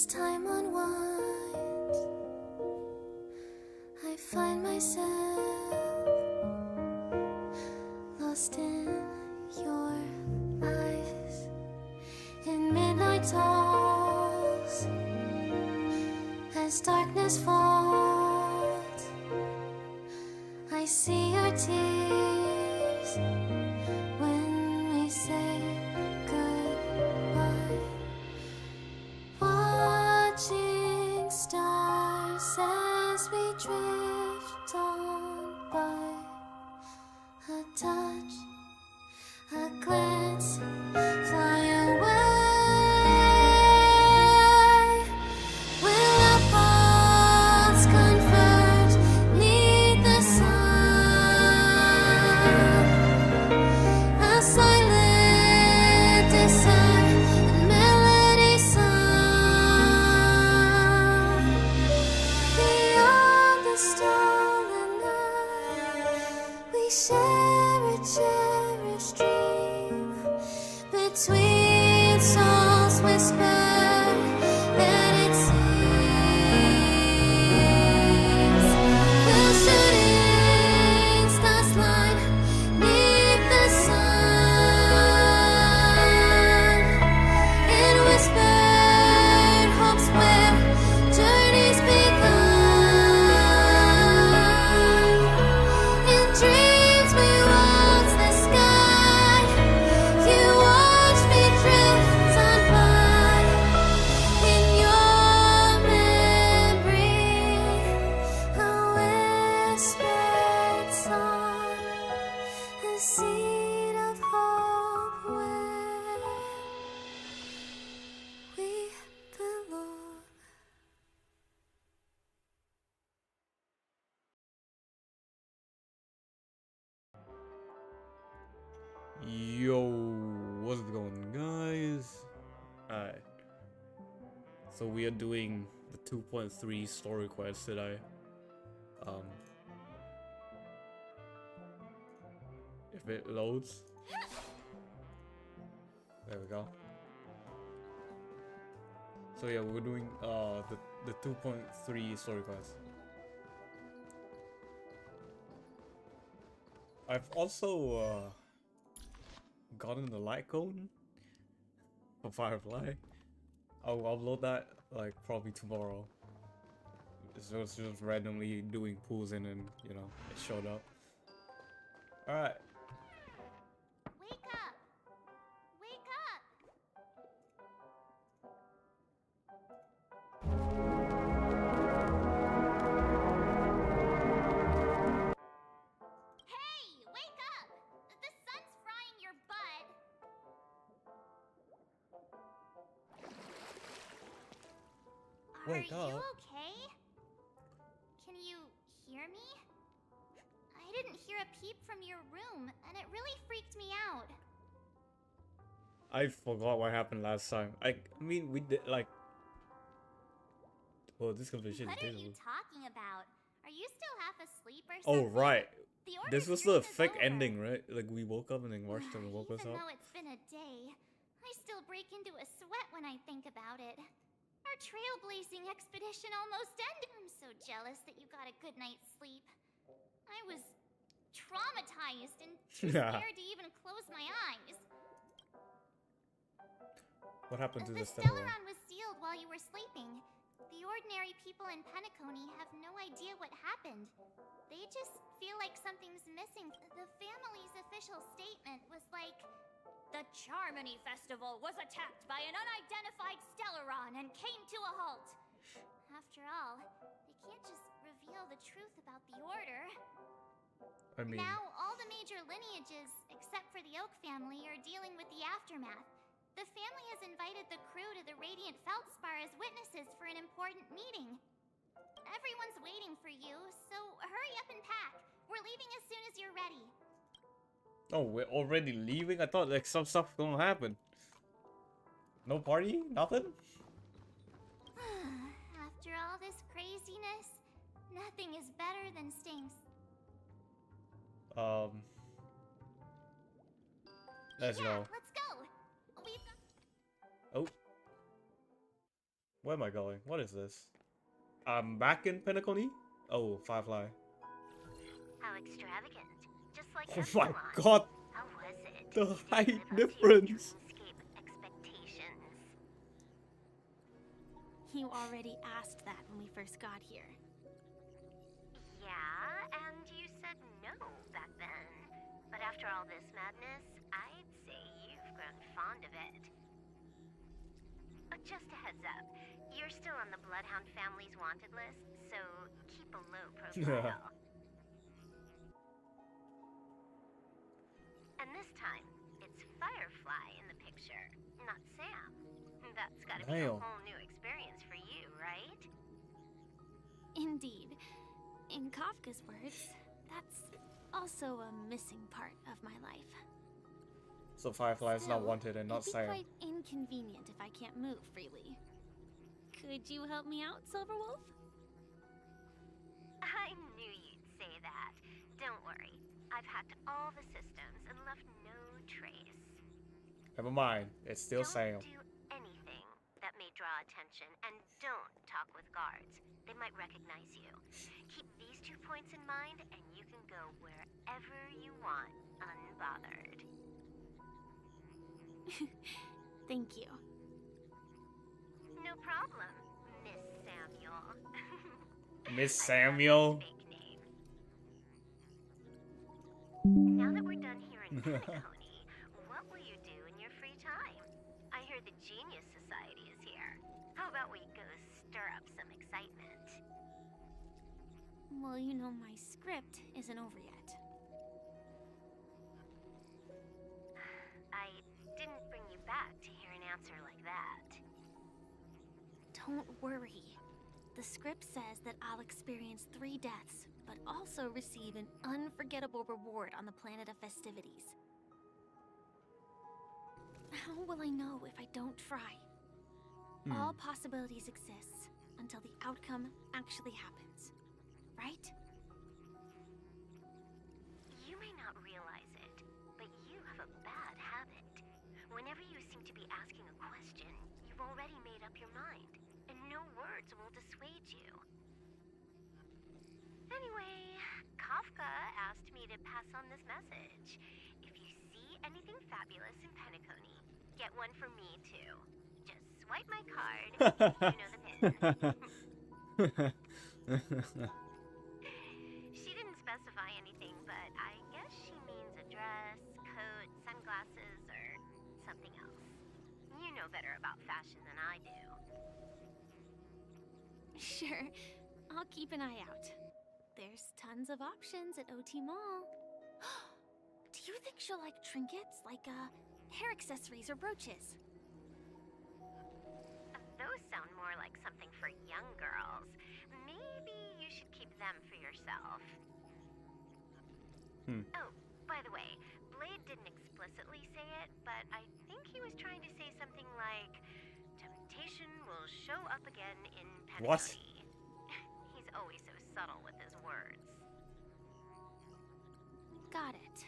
As time unwinds, I find myself lost in your eyes. In midnight talks, as darkness falls, I see your tears when we say goodbye. Watching stars as we drift on by. A touch, a glance, fly away. Will our paths converge 'neath the sun? A silent descent and melody sung beyond the stolen night. We share a cherished dream between souls whispered that it seems. Will shooting stars line 'neath the sun in whispered hopes where journeys begun. In dreams we waltz the sky. You watch me drift on by. In your memory, a whispered song, a seed of hope where we belong. Yo, what's going on, guys? Alright. So we are doing the 2.3 story quest today. If it loads. There we go. So yeah, we're doing the 2.3 story quest. I've also gotten the light cone for Firefly. I'll upload that like probably tomorrow. So it's just randomly doing pulls in and you know it showed up. Alright. Wake up! Wake up! Hey! Wake up! The sun's frying your butt. Wake Are you up. okay? Can you hear me? I didn't hear a peep from your room, and it really freaked me out. I forgot what happened last time. I mean we did like oh this conversation What is are you terrible. talking about? Are you still half asleep or Oh something? right. The order This was period the is fake over. ending, right? Like we woke up and then watched them and woke us Even up. though it's been a day, I still break into a sweat when I think about it. Our trailblazing expedition almost ended. I'm so jealous that you got a good night's sleep. I was traumatized and too scared to even close my eyes. What happened to The the Stellaron? Stellaron was sealed while you were sleeping. The ordinary people in Penacony have no idea what happened. They just feel like something's missing. The family's official statement was like, "The Charmony Festival was attacked by an unidentified Stellaron and came to a halt." After all, they can't just reveal the truth about the Order. I mean Now, all the major lineages, except for the Oak family, are dealing with the aftermath. The family has invited the crew to the Radiant Feldspar as witnesses for an important meeting. Everyone's waiting for you, so hurry up and pack. We're leaving as soon as you're ready. oh, we're already leaving? I thought like some stuff gonna happen. No party? Nothing? After all this craziness, nothing is better than staying. Let's Yeah, go. let's go. We've got... Oh. Where am I going? What is this? I'm back in Penacony? Oh, Firefly. How extravagant. Just like Oh my Epsilon. god, How was it? the Did you height live up to your difference. dreamscape expectations? You already asked that when we first got here. Yeah, and you said no back then. But after all this madness, I'd say you've grown fond of it. But just a heads up, you're still on the Bloodhound family's wanted list, so keep a low profile. And this time, it's Firefly in the picture, not Sam. That's gotta be a Damn. whole new experience for you, right? Indeed. In Kafka's words, that's also a missing part of my life. So Firefly is not Still, wanted and not it'd be Sam. quite inconvenient if I can't move freely. Could you help me out, Silverwolf? I knew you'd say that. Don't worry. I've hacked all the systems and left no trace. Never mind, it's still Sam. Don't do anything that may draw attention, and don't talk with guards. They might recognize you. Keep these 2 points in mind, and you can go wherever you want, unbothered. Thank you. No problem, Miss Samuel. Miss I love Samuel? his fake name. Now that we're done here in Penacony, what will you do in your free time? I hear the Genius Society is here. How about we go stir up some excitement? Well, you know my script isn't over yet. I didn't bring you back to hear an answer like that. Don't worry. The script says that I'll experience 3 deaths, but also receive an unforgettable reward on the planet of festivities. How will I know if I don't try? All possibilities exist until the outcome actually happens, right? You may not realize it, but you have a bad habit. Whenever you seem to be asking a question, you've already made up your mind, and no words will dissuade you. Anyway, Kafka asked me to pass on this message. If you see anything fabulous in Penacony, get one for me too. Just swipe my card. You know the pin. She didn't specify anything, but I guess she means a dress, coat, sunglasses, or something else. You know better about fashion than I do. Sure, I'll keep an eye out. There's tons of options at OT Mall. Do you think she'll like trinkets, like hair accessories or brooches? Those sound more like something for young girls. Maybe you should keep them for yourself. Oh, by the way, Blade didn't explicitly say it, but I think he was trying to say something like, temptation will show up again in Penacony. What? He's always so subtle with his words. Got it.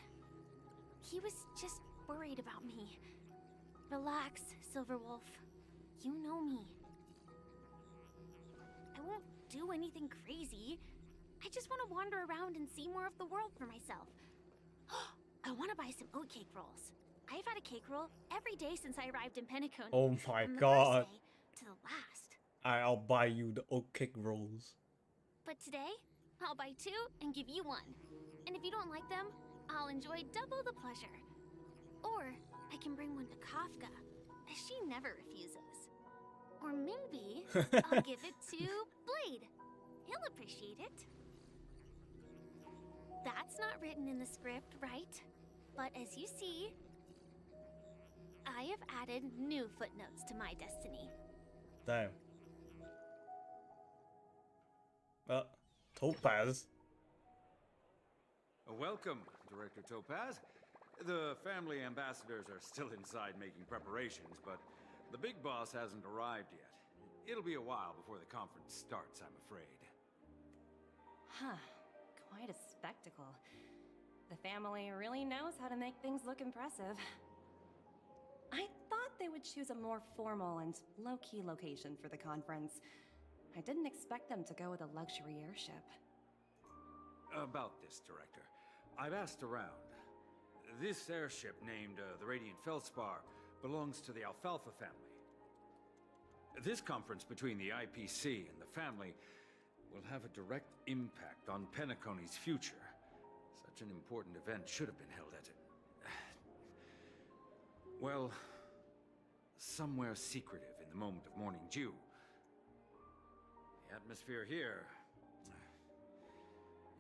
He was just worried about me. Relax, Silverwolf. You know me. I won't do anything crazy. I just want to wander around and see more of the world for myself. I want to buy some oat cake rolls. I've had a cake roll every day since I arrived in Penacony. Oh my from the god. first day to the last. I'll buy you the oat cake rolls. But today, I'll buy 2 and give you 1. And if you don't like them, I'll enjoy double the pleasure. Or I can bring one to Kafka, as she never refuses. Or maybe I'll give it to Blade. He'll appreciate it. That's not written in the script, right? But as you see, I have added new footnotes to my destiny. Damn. Topaz. Welcome, Director Topaz. The family ambassadors are still inside making preparations, but the big boss hasn't arrived yet. It'll be a while before the conference starts, I'm afraid. Huh. Quite a spectacle. The family really knows how to make things look impressive. I thought they would choose a more formal and low-key location for the conference. I didn't expect them to go with a luxury airship. About this, Director. I've asked around. This airship, named the Radiant Feldspar, belongs to the Alfalfa family. This conference between the IPC and the family will have a direct impact on Penacony's future. Such an important event should have been held at well, somewhere secretive in the moment of morning dew. The atmosphere here,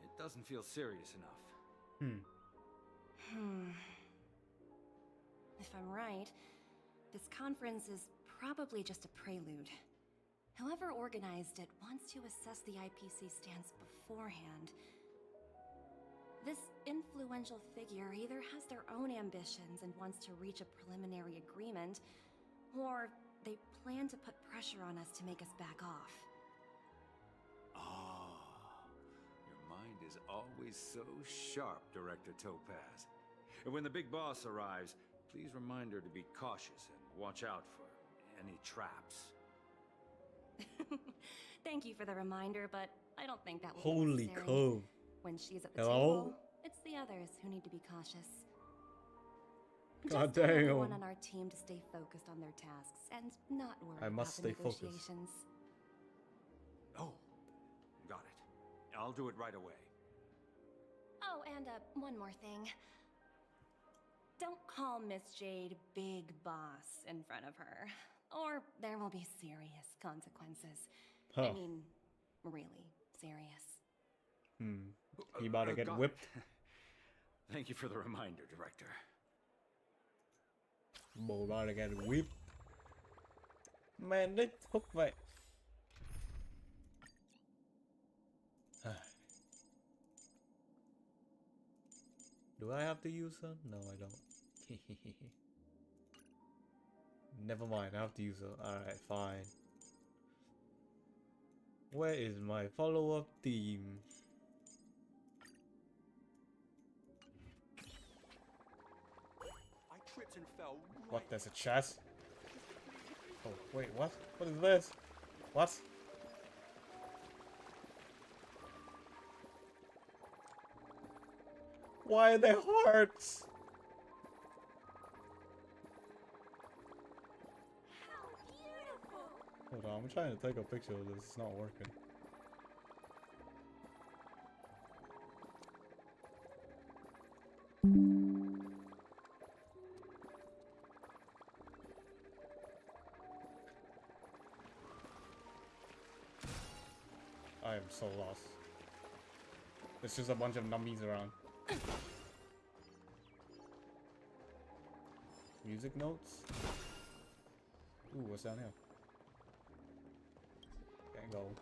it doesn't feel serious enough. If I'm right, this conference is probably just a prelude. Whoever organized it wants to assess the IPC stance beforehand. This influential figure either has their own ambitions and wants to reach a preliminary agreement, or they plan to put pressure on us to make us back off. Your mind is always so sharp, Director Topaz. And when the big boss arrives, please remind her to be cautious and watch out for any traps. Thank you for the reminder, but I don't think that will Holy be necessary. cove. When she's at the Hello? table, it's the others who need to be cautious. God Just tell damn. everyone on our team to stay focused on their tasks and not worry I must about the stay focused. negotiations. Oh, got it. I'll do it right away. Oh, and one more thing. Don't call Miss Jade Big Boss in front of her, or there will be serious consequences. Huh. I mean, really serious. He about to get Got whipped. it. Thank you for the reminder, Director. Bộ about to get whipped. Man, đích hút vậy. Do I have to use her? No, I don't. Never mind, I have to use her. Alright, fine. Where is my follow-up team? I tripped and fell. What, there's a chest? Oh, wait, what? What is this? What? Why are there hearts? How beautiful! Hold on, I'm trying to take a picture of this. It's not working. I am so lost. There's just a bunch of nummies around. Music notes? Ooh, what's down here? Can't go.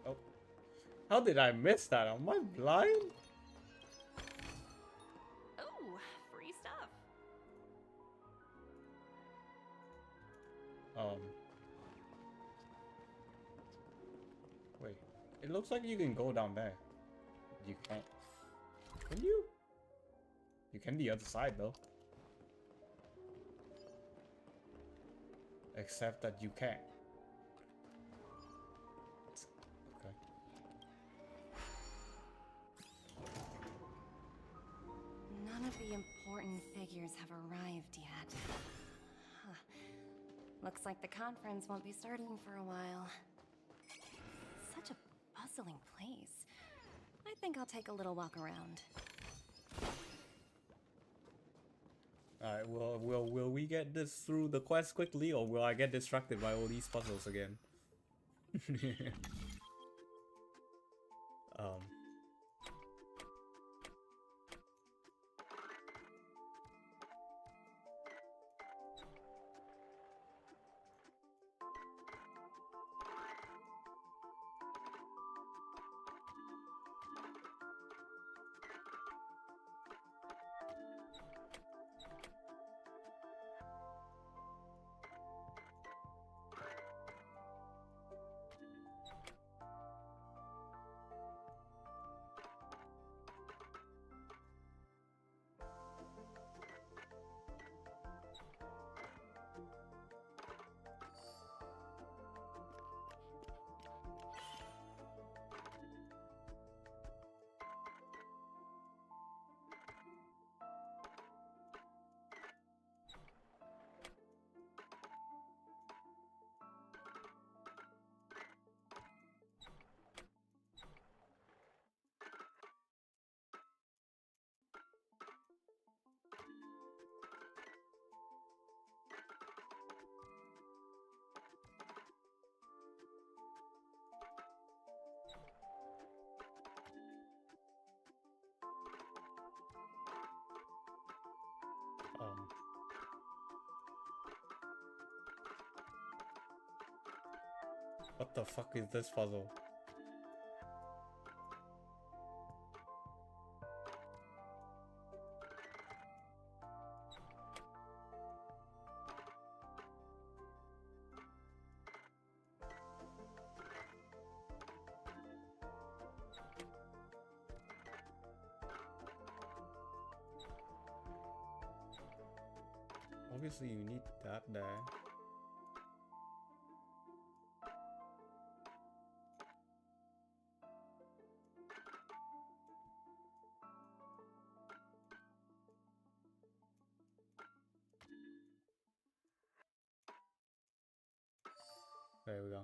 Oh. How did I miss that? Am I blind? Oh, free stuff. Wait. It looks like you can go down there. You can't. Can you? You can the other side though. Except that you can't. Okay. None of the important figures have arrived yet. Huh. Looks like the conference won't be starting for a while. Such a bustling place. I think I'll take a little walk around. Alright, will we get this through the quest quickly, or will I get distracted by all these puzzles again? um. What the fuck is this puzzle? Obviously, you need that there. There we go.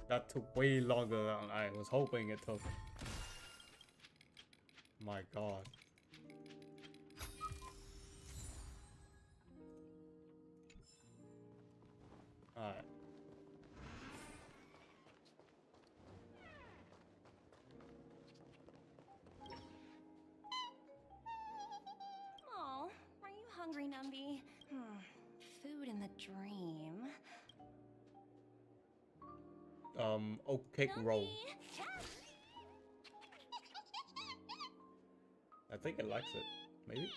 That took way longer than I was hoping it took. My god. Alright. Oh, are you hungry, Numby? Food in the dream. Oat cake roll. I think it likes it. Maybe?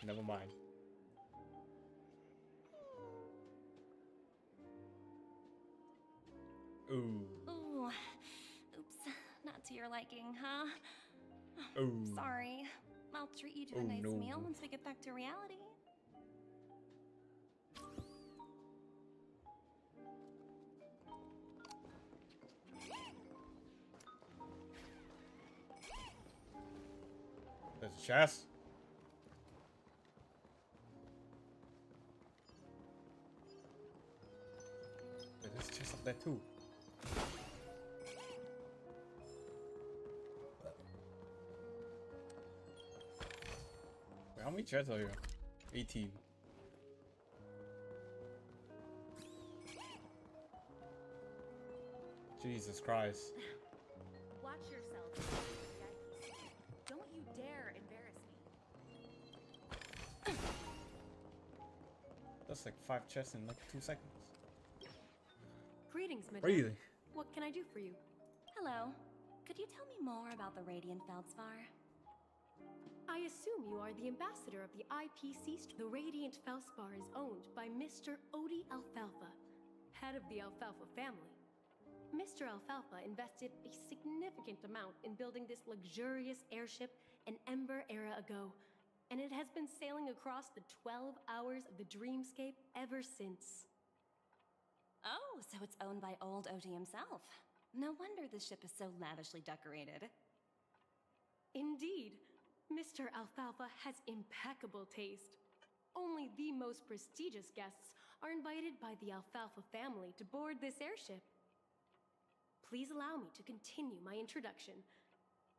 Never mind. Ooh. Ooh. Oops. Not to your liking, huh? Ooh. Sorry. I'll treat you to a Oh, nice no. meal once we get back to reality. There's a chest. There's a chest up there too. Wait, how many chests are here? 18. Jesus Christ. Watch yourself. Don't you dare embarrass me. That's like 5 chests in like 2 seconds. Greetings, madam. Really? What can I do for you? Hello. Could you tell me more about the Radiant Feldspar? I assume you are the ambassador of the IPC. The Radiant Felspar is owned by Mr. Odie Alfalfa, head of the Alfalfa family. Mr. Alfalfa invested a significant amount in building this luxurious airship an Ember era ago, and it has been sailing across the 12 hours of the dreamscape ever since. Oh, so it's owned by old Odie himself. No wonder this ship is so lavishly decorated. Indeed, Mr. Alfalfa has impeccable taste. Only the most prestigious guests are invited by the Alfalfa family to board this airship. Please allow me to continue my introduction.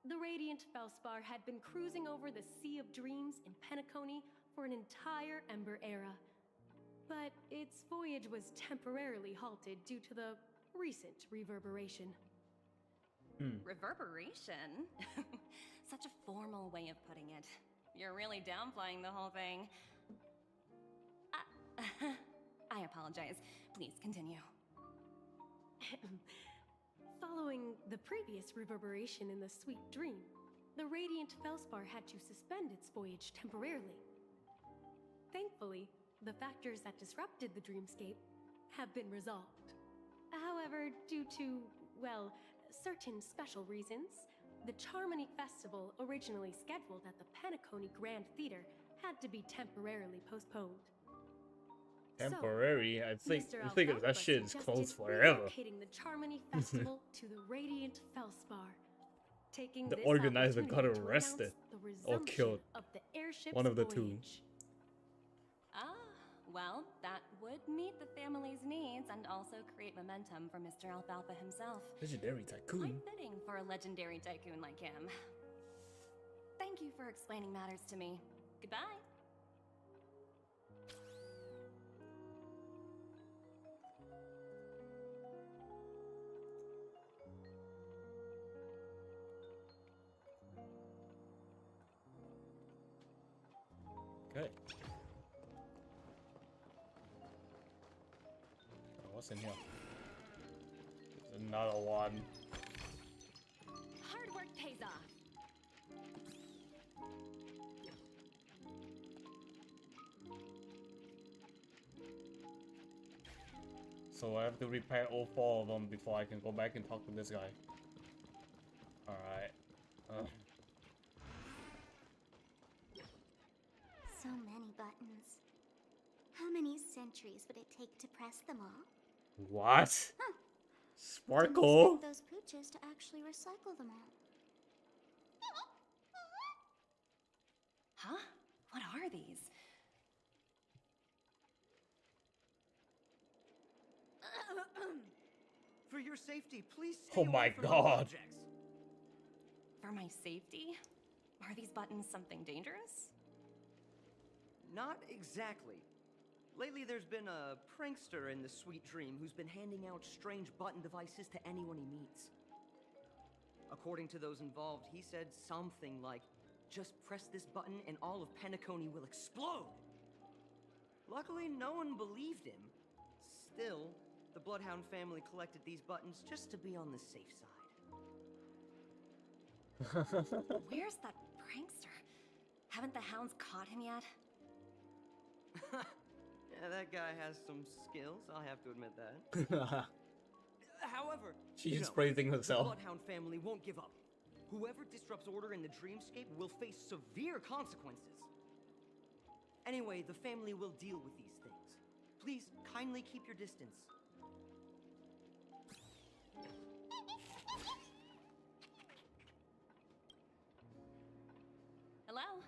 The Radiant Felspar had been cruising over the Sea of Dreams in Penacony for an entire Ember era. But its voyage was temporarily halted due to the recent reverberation. Reverberation? Such a formal way of putting it. You're really downplaying the whole thing. I apologize. Please continue. Following the previous reverberation in the Sweet Dream, the Radiant Felspar had to suspend its voyage temporarily. Thankfully, the factors that disrupted the dreamscape have been resolved. However, due to, well, certain special reasons, the Charmony Festival, originally scheduled at the Penacony Grand Theater, had to be temporarily postponed. Temporary? I think Mr. I think that Alfalfa shit is suggested closed forever. relocating the Charmony Festival to the Radiant Felspar. Taking The this organizer got opportunity to arrested announce the or resumption killed. of the airship's One of the two. voyage. Ah, well, that would meet the family's needs and also create momentum for Mr. Alfalfa himself. Legendary tycoon. Quite fitting for a legendary tycoon like him. Thank you for explaining matters to me. Goodbye. Okay. Oh, what's in here? There's another one. Hard work pays off. So I have to repair all 4 of them before I can go back and talk to this guy. Alright. So many buttons. How many centuries would it take to press them all? What? Huh. Sparkle? Didn't expect those pooches to actually recycle them all. Huh? What are these? For your safety, please stay Oh away my from those God. objects. For my safety? Are these buttons something dangerous? Not exactly. Lately, there's been a prankster in the Sweet Dream who's been handing out strange button devices to anyone he meets. According to those involved, he said something like, "Just press this button and all of Penacony will explode." Luckily, no one believed him. Still, the Bloodhound family collected these buttons just to be on the safe side. Where's that prankster? Haven't the hounds caught him yet? Yeah, that guy has some skills, I'll have to admit that. However, She you is know, praising the herself. Bloodhound family won't give up. Whoever disrupts order in the dreamscape will face severe consequences. Anyway, the family will deal with these things. Please, kindly keep your distance. Hello?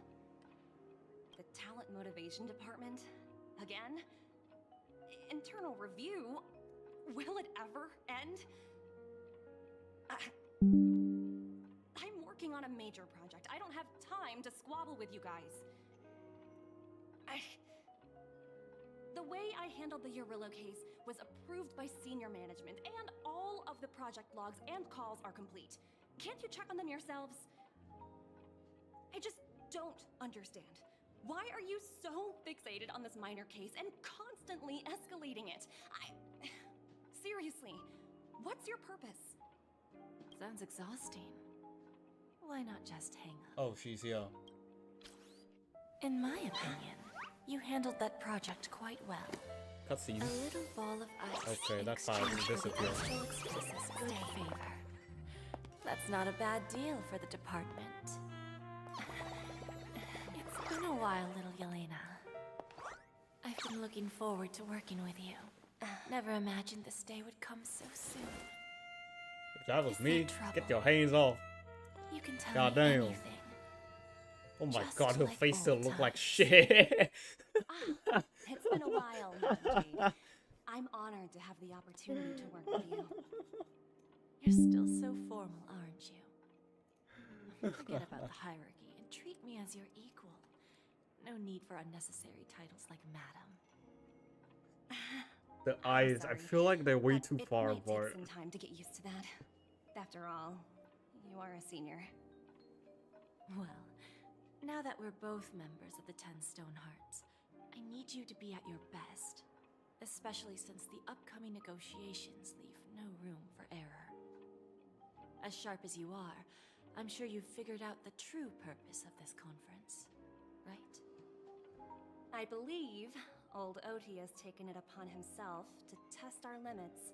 The Talent Motivation Department? Again? Internal review? Will it ever end? I'm working on a major project. I don't have time to squabble with you guys. The way I handled the Urillo case was approved by senior management, and all of the project logs and calls are complete. Can't you check on them yourselves? I just don't understand. Why are you so fixated on this minor case and constantly escalating it? Seriously, what's your purpose? Sounds exhausting. Why not just hang up? Oh, she's here. In my opinion, you handled that project quite well. Cutscene. A little ball of ice. Okay, in that's how it exchange for the disappears. astral expresses good favor. That's not a bad deal for the department. It's been a while, little Yelena. I've been looking forward to working with you. Never imagined this day would come so soon. If that was Is me, there trouble? get your hands off. You can tell God me damn. anything. Oh my Just god, her like face still old look like times. It's shit. been a while, Madam Jade. I'm honored to have the opportunity to work with you. You're still so formal, aren't you? Forget about the hierarchy and treat me as your equal. No need for unnecessary titles like madam. The eyes, I sorry, feel like they're way but too it far might apart. take some time to get used to that. After all, you are a senior. Well, now that we're both members of the 10 Stone Hearts, I need you to be at your best. Especially since the upcoming negotiations leave no room for error. As sharp as you are, I'm sure you've figured out the true purpose of this conference, right? I believe old Oti has taken it upon himself to test our limits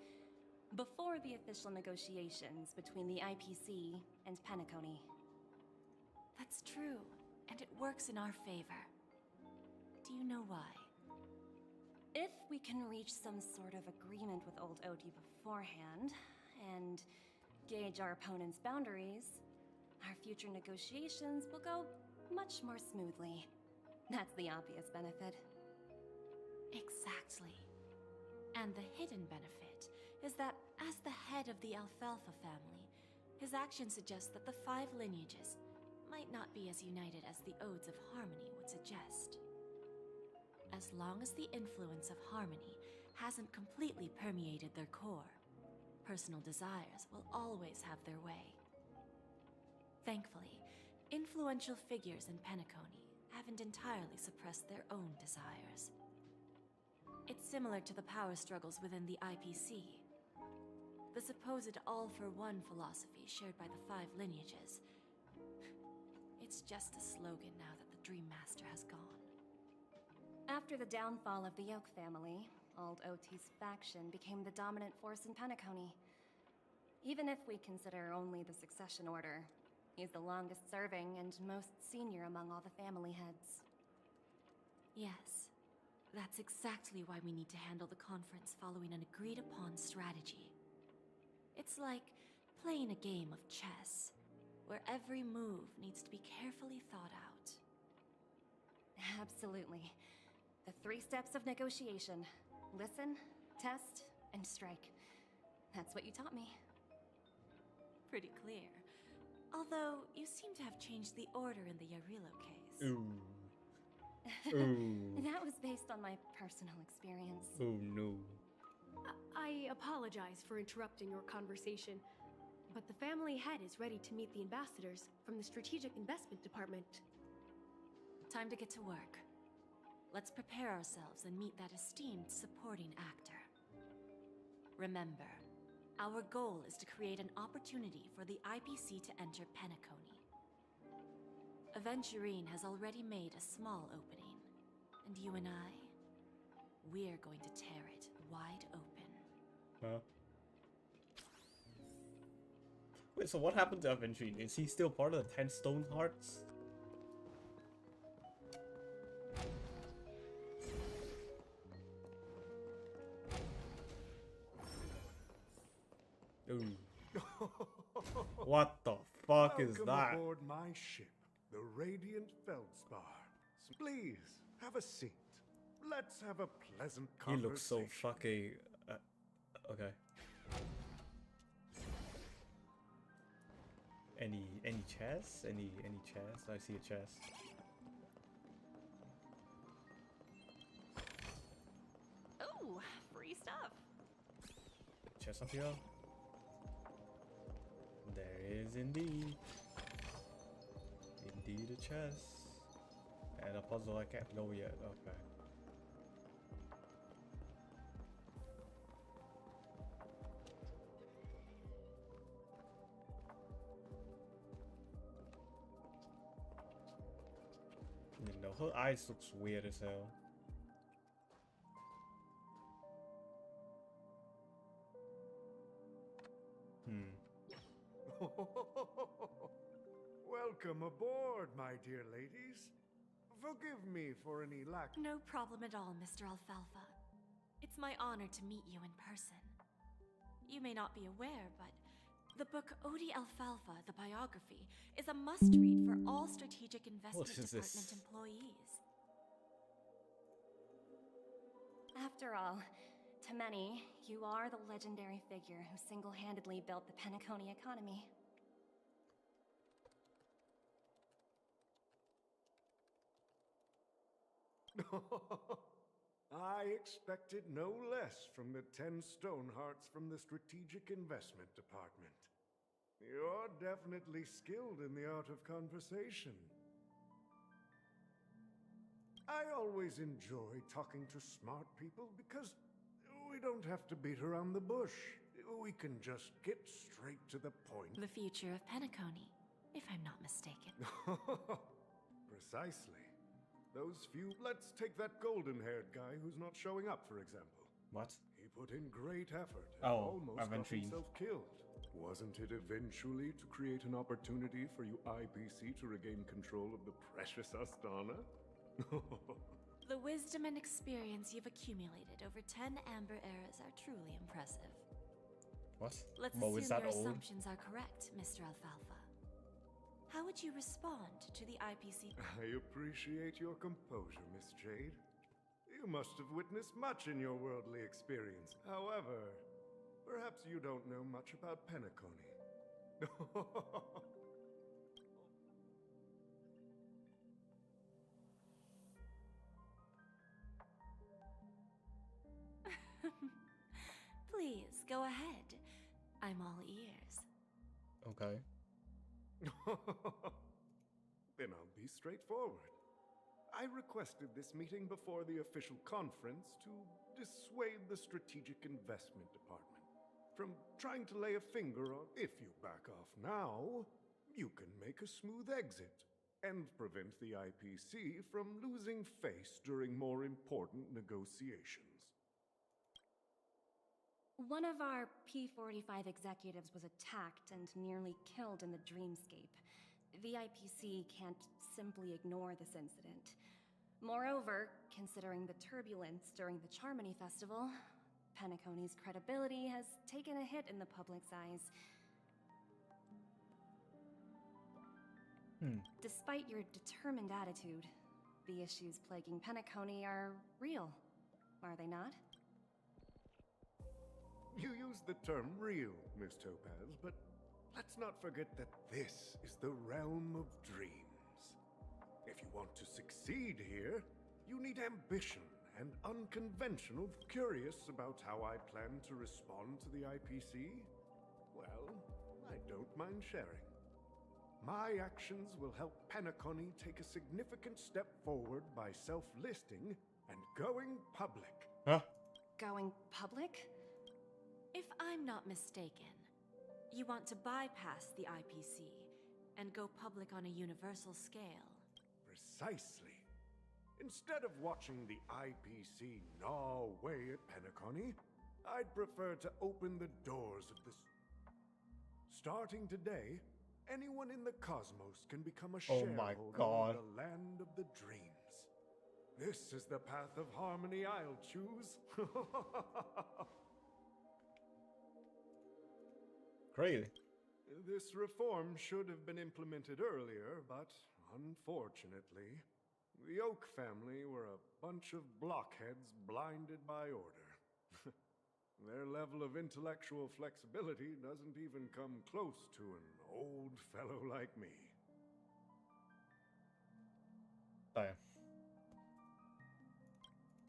before the official negotiations between the IPC and Penacony. That's true, and it works in our favor. Do you know why? If we can reach some sort of agreement with old Odie beforehand, and gauge our opponent's boundaries, our future negotiations will go much more smoothly. That's the obvious benefit. Exactly. And the hidden benefit is that as the head of the Alfalfa family, his actions suggest that the 5 lineages might not be as united as the Odes of Harmony would suggest. As long as the influence of Harmony hasn't completely permeated their core, personal desires will always have their way. Thankfully, influential figures in Penacony haven't entirely suppressed their own desires. It's similar to the power struggles within the IPC. The supposed all-for-one philosophy shared by the 5 lineages. It's just a slogan now that the Dream Master has gone. After the downfall of the Yoke family, old Ot's faction became the dominant force in Penacony. Even if we consider only the succession order, he's the longest serving and most senior among all the family heads. Yes, that's exactly why we need to handle the conference following an agreed-upon strategy. It's like playing a game of chess, where every move needs to be carefully thought out. Absolutely. The 3 steps of negotiation. Listen, test, and strike. That's what you taught me. Pretty clear. Although, you seem to have changed the order in the Yarilo case. Ooh. Ooh. That was based on my personal experience. Oh no. I apologize for interrupting your conversation, but the family head is ready to meet the ambassadors from the Strategic Investment Department. Time to get to work. Let's prepare ourselves and meet that esteemed supporting actor. Remember, our goal is to create an opportunity for the IPC to enter Penacony. Aventurine has already made a small opening, and you and I, we're going to tear it wide open. Huh? Wait, so what happened to Aventurine? Is he still part of the 10 Stone Hearts? Ooh. What the fuck is Welcome that? aboard my ship, the Radiant Feldspar. Please, have a seat. Let's have a pleasant He conversation. looks so fucking... okay. Any chest? Any chest? I see a chest. Oh, free stuff. Chest up here? There is indeed. Indeed a chest. And a puzzle I can't go yet. Okay. You know, her eyes looks weird as hell. Welcome aboard, my dear ladies. Forgive me for any lack. No problem at all, Mr. Alfalfa. It's my honor to meet you in person. You may not be aware, but the book Odie Alfalfa, the biography, is a must-read for all Strategic Investment is Department this? employees. After all, to many, you are the legendary figure who single-handedly built the Penacony economy. I expected no less from the 10 Stonehearts from the Strategic Investment Department. You're definitely skilled in the art of conversation. I always enjoy talking to smart people because we don't have to beat around the bush. We can just get straight to the point. The future of Penacony, if I'm not mistaken. Precisely. Those few... Let's take that golden-haired guy who's not showing up, for example. What? He put in great effort and Oh, almost got Aventurine. himself killed. Wasn't it eventually to create an opportunity for you IPC to regain control of the precious Astana? The wisdom and experience you've accumulated over 10 Amber Eras are truly impressive. What? Let's Well, is assume that your old? assumptions are correct, Mr. Alfalfa. How would you respond to the IPC? I appreciate your composure, Miss Jade. You must have witnessed much in your worldly experience. However, perhaps you don't know much about Penacony. Please, go ahead. I'm all ears. Okay. Then I'll be straightforward. I requested this meeting before the official conference to dissuade the Strategic Investment Department from trying to lay a finger on if you back off now, you can make a smooth exit and prevent the IPC from losing face during more important negotiations. One of our P-45 executives was attacked and nearly killed in the Dreamscape. The IPC can't simply ignore this incident. Moreover, considering the turbulence during the Charmony Festival, Penacony's credibility has taken a hit in the public's eyes. Despite your determined attitude, the issues plaguing Penacony are real, are they not? You use the term real, Miss Topaz, but let's not forget that this is the realm of dreams. If you want to succeed here, you need ambition and unconventional. Curious about how I plan to respond to the IPC? Well, I don't mind sharing. My actions will help Penacony take a significant step forward by self-listing and going public. Huh? Going public? If I'm not mistaken, you want to bypass the IPC and go public on a universal scale. Precisely. Instead of watching the IPC gnaw away at Penacony, I'd prefer to open the doors of this. Starting today, anyone in the cosmos can become a Oh shareholder my in God. the land of the dreams. This is the path of harmony I'll choose. Crazy. This reform should have been implemented earlier, but unfortunately, the Oak family were a bunch of blockheads blinded by order. Their level of intellectual flexibility doesn't even come close to an old fellow like me. Damn.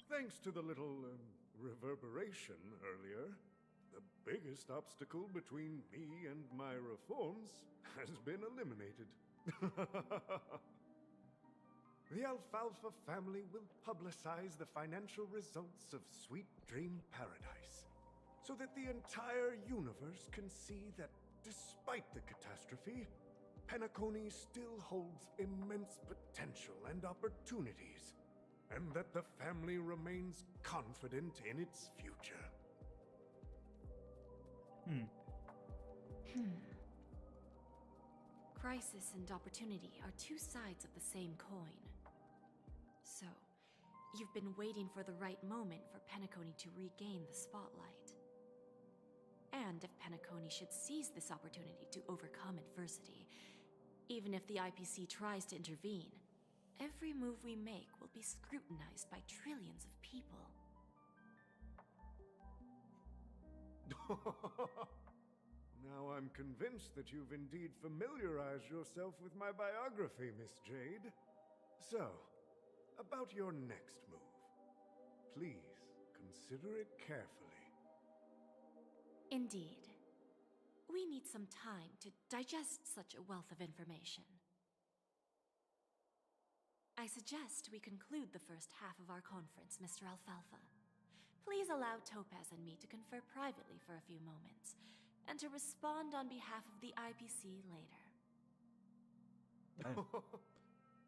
Thanks to the little reverberation earlier, the biggest obstacle between me and my reforms has been eliminated. The Alfalfa family will publicize the financial results of Sweet Dream Paradise, so that the entire universe can see that despite the catastrophe, Penacony still holds immense potential and opportunities, and that the family remains confident in its future. Crisis and opportunity are two sides of the same coin. So, you've been waiting for the right moment for Penacony to regain the spotlight. And if Penacony should seize this opportunity to overcome adversity, even if the IPC tries to intervene, every move we make will be scrutinized by trillions of people. Now I'm convinced that you've indeed familiarized yourself with my biography, Miss Jade. So, about your next move. Please, consider it carefully. Indeed. We need some time to digest such a wealth of information. I suggest we conclude the first half of our conference, Mr. Alfalfa. Please allow Topaz and me to confer privately for a few moments, and to respond on behalf of the IPC later.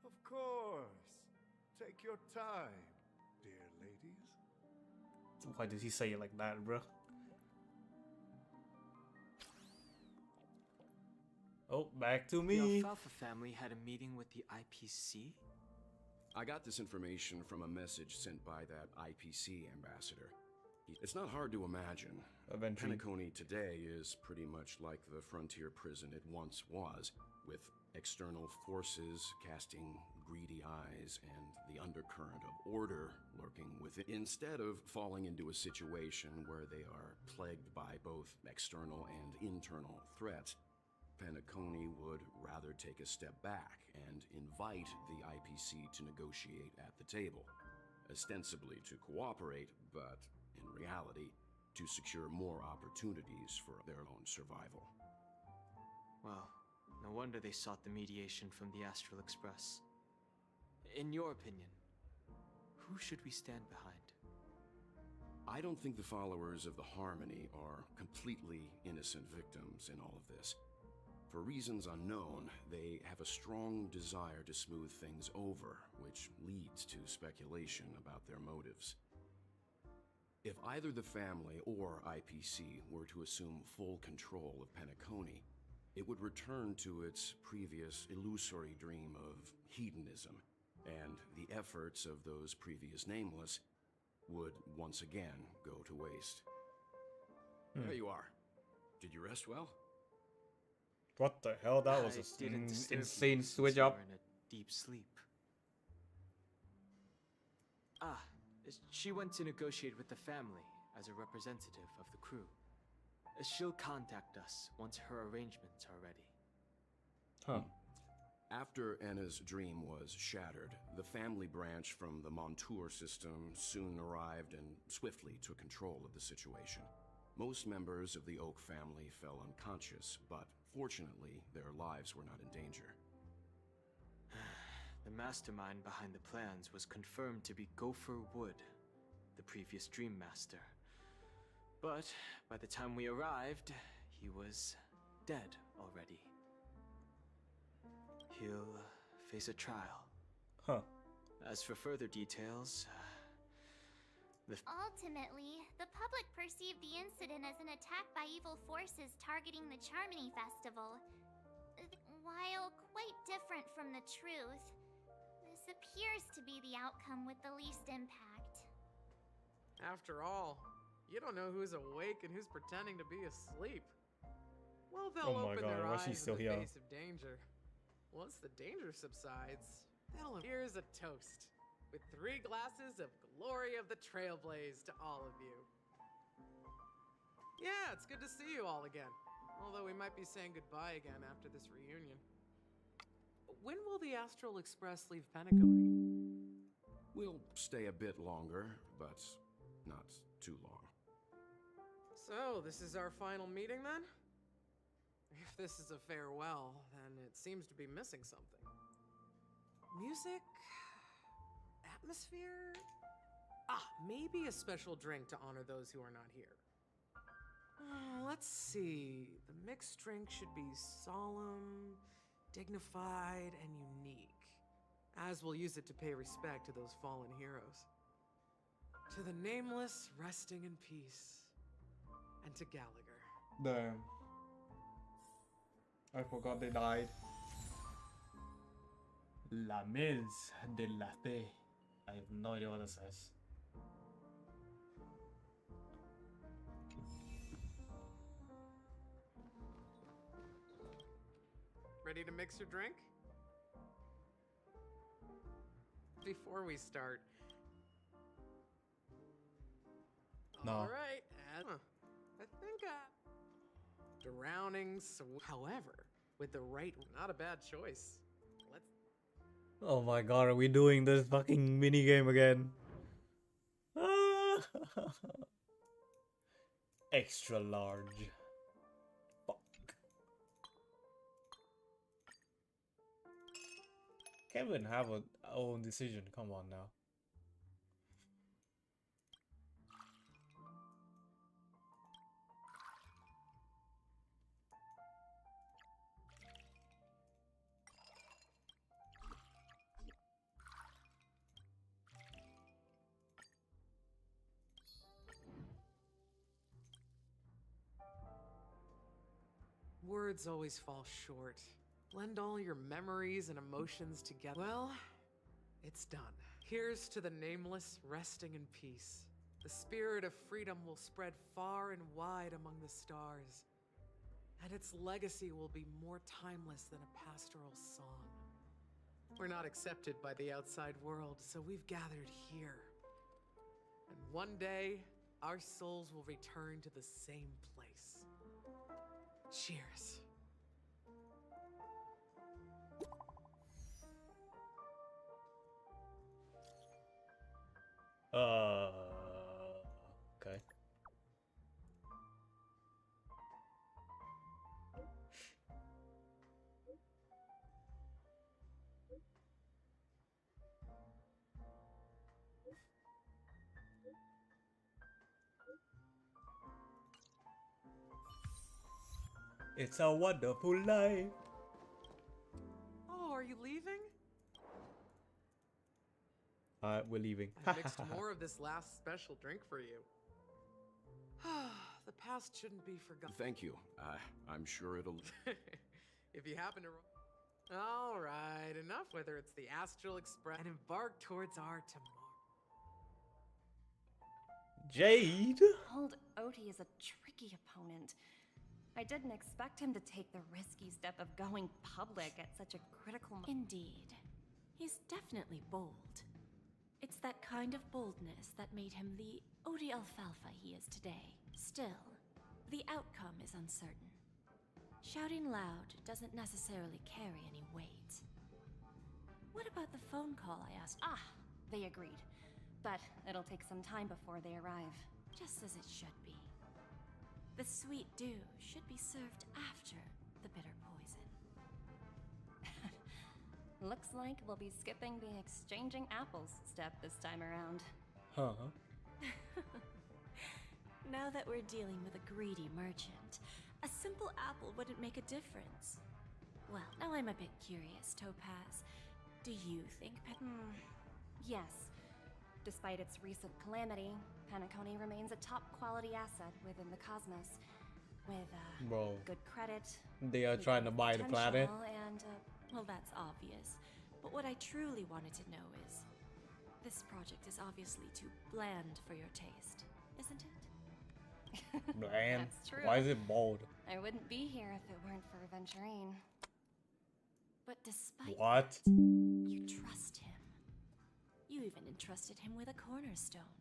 Of course. Take your time, dear ladies. Why did he say it like that, bro? Oh, back to The me. Alfalfa family had a meeting with the IPC? I got this information from a message sent by that IPC ambassador. It's not hard to imagine. Eventually. Penacony today is pretty much like the frontier prison it once was, with external forces casting greedy eyes and the undercurrent of order lurking within. Instead of falling into a situation where they are plagued by both external and internal threats, Penacony would rather take a step back and invite the IPC to negotiate at the table, ostensibly to cooperate, but in reality, to secure more opportunities for their own survival. Well, no wonder they sought the mediation from the Astral Express. In your opinion, who should we stand behind? I don't think the followers of the Harmony are completely innocent victims in all of this. For reasons unknown, they have a strong desire to smooth things over, which leads to speculation about their motives. If either the family or IPC were to assume full control of Penacony, it would return to its previous illusory dream of hedonism, and the efforts of those previous nameless would once again go to waste. There you are. Did you rest well? What the hell? That was I didn't an disturb insane you switch since you up. were in a deep sleep. Ah, she went to negotiate with the family as a representative of the crew. She'll contact us once her arrangements are ready. Huh. After Enna's dream was shattered, the family branch from the Montour system soon arrived and swiftly took control of the situation. Most members of the Oak family fell unconscious, but fortunately, their lives were not in danger. The mastermind behind the plans was confirmed to be Gopher Wood, the previous Dream Master. But by the time we arrived, he was dead already. He'll face a trial. Huh. As for further details, Ultimately, the public perceived the incident as an attack by evil forces targeting the Charmony Festival. While quite different from the truth, this appears to be the outcome with the least impact. After all, you don't know who's awake and who's pretending to be asleep. Well, they'll Oh my open their God, why is she eyes still in the here? face of danger. Once the danger subsides, here's a toast. With 3 glasses of glory of the Trailblaze to all of you. Yeah, it's good to see you all again. Although we might be saying goodbye again after this reunion. When will the Astral Express leave Penacony? We'll stay a bit longer, but not too long. So, this is our final meeting then? If this is a farewell, then it seems to be missing something. Music? Atmosphere? Ah, maybe a special drink to honor those who are not here. Let's see. The mixed drink should be solemn, dignified, and unique, as we'll use it to pay respect to those fallen heroes. To the nameless, resting in peace, and to Gallagher. Damn. I forgot they died. La Messe de la Paix. I have no idea what this says. Ready to mix your drink? Before we start. No. Alright, I think drowning, however, with the right, not a bad choice. Let's. Oh my god, are we doing this fucking mini game again? Extra large. Fuck. Can't even have a own decision. Come on now. Words always fall short. Blend all your memories and emotions together. Well, It's done. Here's to the nameless resting in peace. The spirit of freedom will spread far and wide among the stars, and its legacy will be more timeless than a pastoral song. We're not accepted by the outside world, so we've gathered here. And one day, our souls will return to the same place. Cheers. Okay. It's a wonderful life. Oh, are you leaving? We're leaving. I mixed more of this last special drink for you. The past shouldn't be forgotten. Thank you. I'm sure it'll... If you happen to... All right, enough whether it's the Astral Express and embark towards our tomorrow. Jade? Old Odie is a tricky opponent. I didn't expect him to take the risky step of going public at such a critical moment. Indeed. He's definitely bold. It's that kind of boldness that made him the Odie Alfalfa he is today. Still, the outcome is uncertain. Shouting loud doesn't necessarily carry any weight. What about the phone call I asked? Ah, they agreed. But it'll take some time before they arrive. Just as it should be. The sweet dew should be served after the bitter poison. Looks like we'll be skipping the exchanging apples step this time around. Huh? Now that we're dealing with a greedy merchant, a simple apple wouldn't make a difference. Well, now I'm a bit curious, Topaz. Do you think Yes. Despite its recent calamity, Penacony remains a top-quality asset within the cosmos. With, Bro, good credit... they are trying to buy the planet. And, well, that's obvious. But what I truly wanted to know is... This project is obviously too bland for your taste, isn't it? Bland? That's true. Why is it bold? I wouldn't be here if it weren't for Venturine. But despite What? that, you trust him. You even entrusted him with a cornerstone.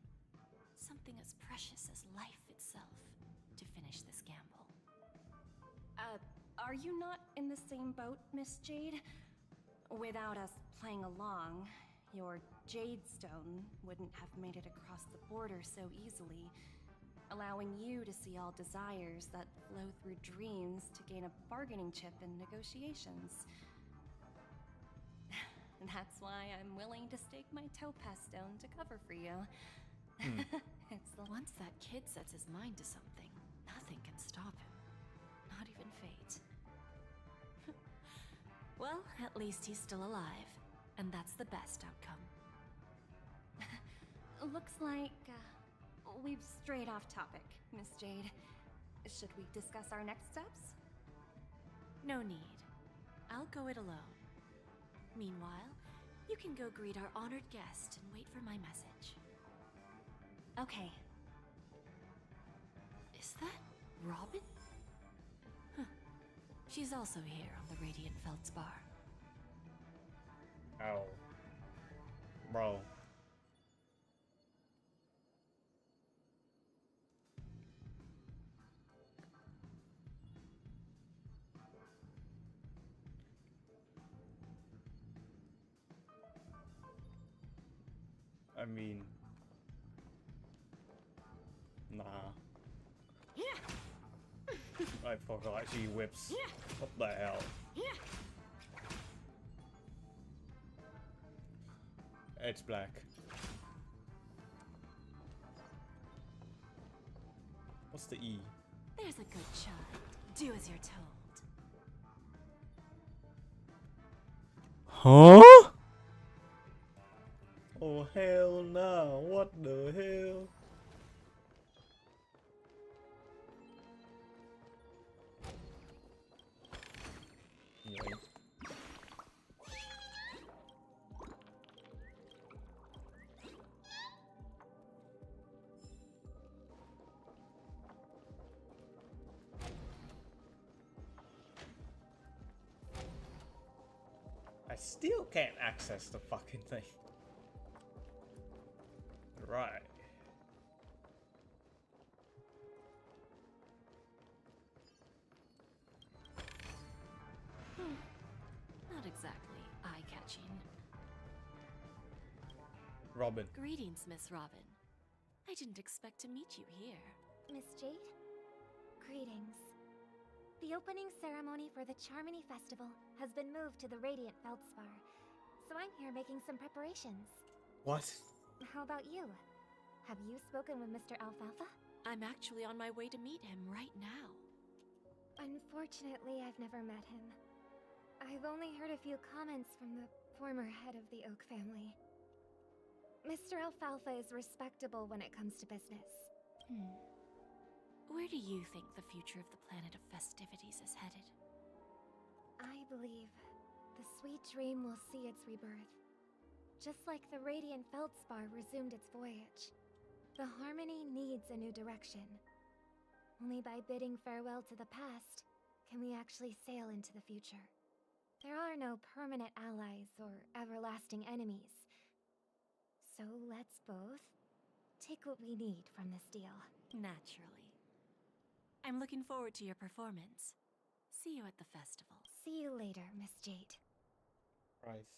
Something as precious as life itself to finish this gamble. Are you not in the same boat, Miss Jade? Without us playing along, your Jade Stone wouldn't have made it across the border so easily, allowing you to see all desires that flow through dreams to gain a bargaining chip in negotiations. That's why I'm willing to stake my Topaz Stone to cover for you. It's the... Once that kid sets his mind to something, nothing can stop him. Not even fate. Well, at least he's still alive, and that's the best outcome. Looks like we've strayed off topic, Miss Jade. Should we discuss our next steps? No need. I'll go it alone. Meanwhile, you can go greet our honored guest and wait for my message. Okay. Is that Robin? Huh. She's also here on the Radiant Feldspar. Ow. Bro. I mean... Nah. I forgot she whips. What the hell? It's black. What's the E? There's a good child. Do as you're told. Huh? Oh hell no, what the hell? still can't access the fucking thing. Right. Not exactly eye-catching. Robin. Greetings, Miss Robin. I didn't expect to meet you here. Miss Jade? Greetings. The opening ceremony for the Charmony Festival has been moved to the Radiant Feldspar, so I'm here making some preparations. What? How about you? Have you spoken with Mr. Alfalfa? I'm actually on my way to meet him right now. Unfortunately, I've never met him. I've only heard a few comments from the former head of the Oak family. Mr. Alfalfa is respectable when it comes to business. Where do you think the future of the planet of festivities is headed? I believe the sweet dream will see its rebirth. Just like the Radiant Feldspar resumed its voyage, the Harmony needs a new direction. Only by bidding farewell to the past can we actually sail into the future. There are no permanent allies or everlasting enemies. So let's both take what we need from this deal. Naturally. I'm looking forward to your performance. See you at the festival. See you later, Miss Jade. Christ.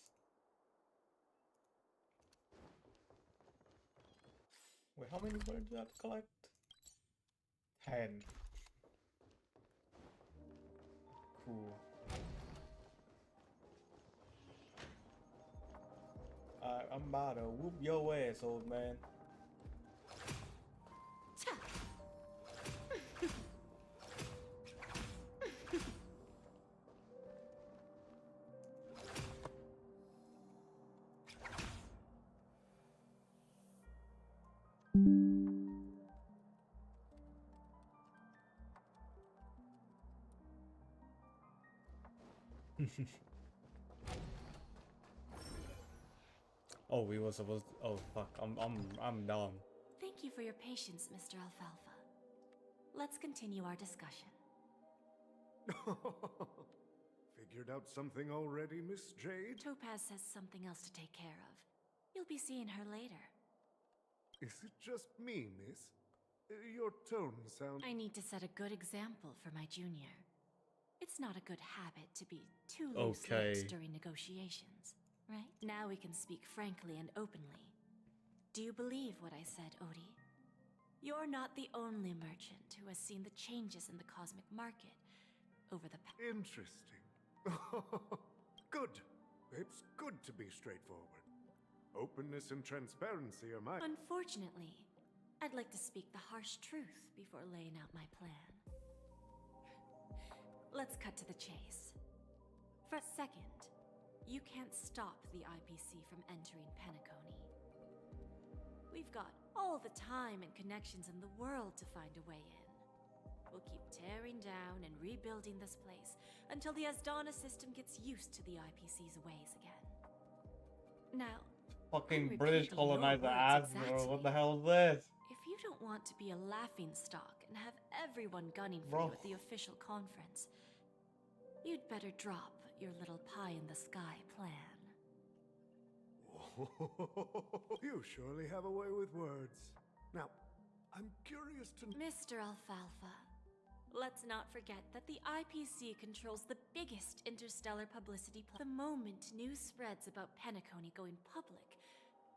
Wait, how many words do I have to collect? 10. Cool. I'm about to whoop your ass, old man. Oh, we were supposed to, oh fuck, I'm dumb. Thank you for your patience, Mr. Alfalfa. Let's continue our discussion. Figured out something already, Miss Jade? Topaz has something else to take care of. You'll be seeing her later. Is it just me, miss? Your tone sounds... I need to set a good example for my junior. It's not a good habit to be too Okay. loose-lipped during negotiations, right? Now we can speak frankly and openly. Do you believe what I said, Odie? You're not the only merchant who has seen the changes in the cosmic market over the past... Interesting. Good. It's good to be straightforward. Openness and transparency are my... Unfortunately, I'd like to speak the harsh truth before laying out my plan. Let's cut to the chase. For a second, you can't stop the IPC from entering Penacony. We've got all the time and connections in the world to find a way in. We'll keep tearing down and rebuilding this place until the Asdana system gets used to the IPC's ways again. Now, Fucking I'm British repeating your colonizer words ass, bro. exactly. What the hell is this? If you don't want to be a laughingstock and have everyone gunning for Bro. you at the official conference, you'd better drop your little pie-in-the-sky plan. You surely have a way with words. Now, I'm curious to... Mr. Alfalfa, let's not forget that the IPC controls the biggest interstellar publicity The moment news spreads about Penacony going public,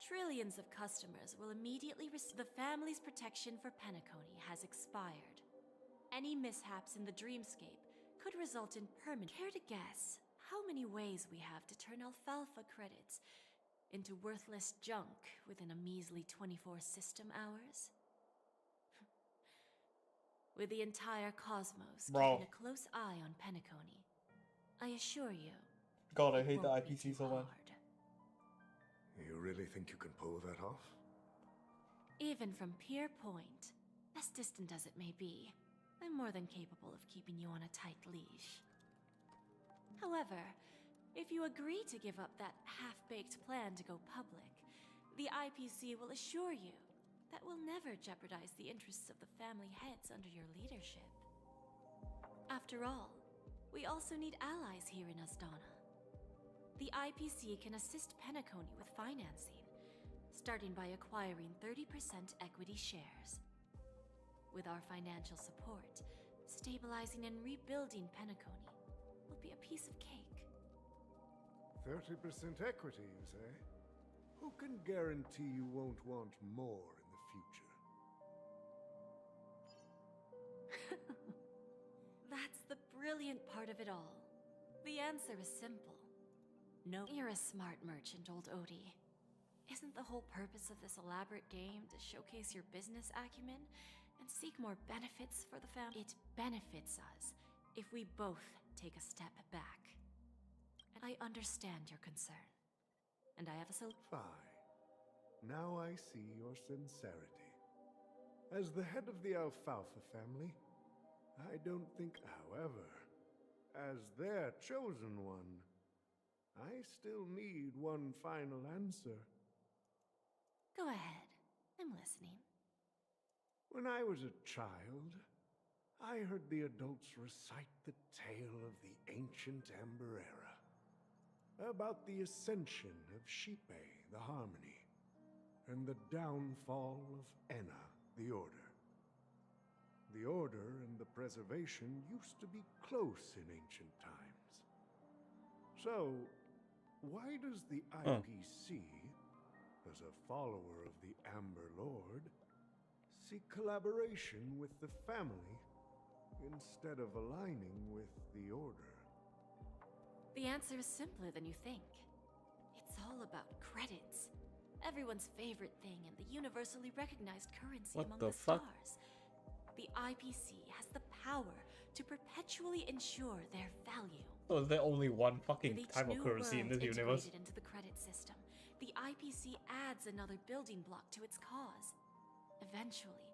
trillions of customers will immediately receive... The family's protection for Penacony has expired. Any mishaps in the dreamscape could result in permanent... Care to guess how many ways we have to turn Alfalfa credits into worthless junk within a measly 24 system hours? With the entire cosmos Bro. keeping a close eye on Penacony, I assure you, God, I it hate the won't be IPC too so much. hard. You really think you can pull that off? Even from Pier Point, as distant as it may be, I'm more than capable of keeping you on a tight leash. However, if you agree to give up that half-baked plan to go public, the IPC will assure you that we'll never jeopardize the interests of the family heads under your leadership. After all, we also need allies here in Asdana. the IPC can assist Penacony with financing, starting by acquiring 30% equity shares. With our financial support, stabilizing and rebuilding Penacony will be a piece of cake. 30% equity, you say? Who can guarantee you won't want more in the future? That's the brilliant part of it all. The answer is simple. No, you're a smart merchant, old Odie. Isn't the whole purpose of this elaborate game to showcase your business acumen and seek more benefits for the family? It benefits us if we both take a step back. And I understand your concern. And I have a solution. Fine. Now I see your sincerity. As the head of the Alfalfa family, I don't think, however, as their chosen one, I still need one final answer. Go ahead. I'm listening. When I was a child, I heard the adults recite the tale of the ancient Amber Era, about the ascension of Shipe, the Harmony, and the downfall of Enna, the Order. The Order and the Preservation used to be close in ancient times. So, why does the IPC, as a follower of the Amber Lord, seek collaboration with the family instead of aligning with the Order? The answer is simpler than you think. It's all about credits. Everyone's favorite thing and the universally recognized currency What among the the fuck? stars. The IPC has the power to perpetually ensure their value. So is there only one fucking With each type of new currency in world this universe? integrated into the credit system, the IPC adds another building block to its cause. Eventually,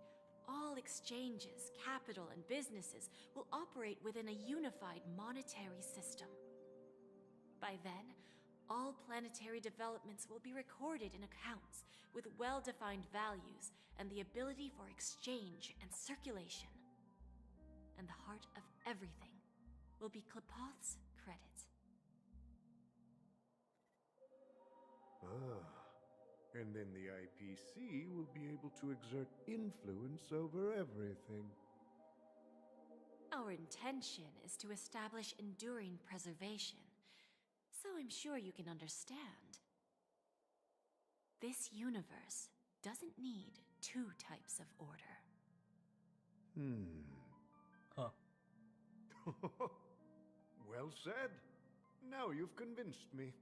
all exchanges, capital, and businesses will operate within a unified monetary system. By then, all planetary developments will be recorded in accounts with well-defined values and the ability for exchange and circulation. And the heart of everything will be Klepoth's credit. And then the IPC will be able to exert influence over everything. Our intention is to establish enduring preservation, so I'm sure you can understand. This universe doesn't need two types of order. Huh. Well said. Now you've convinced me.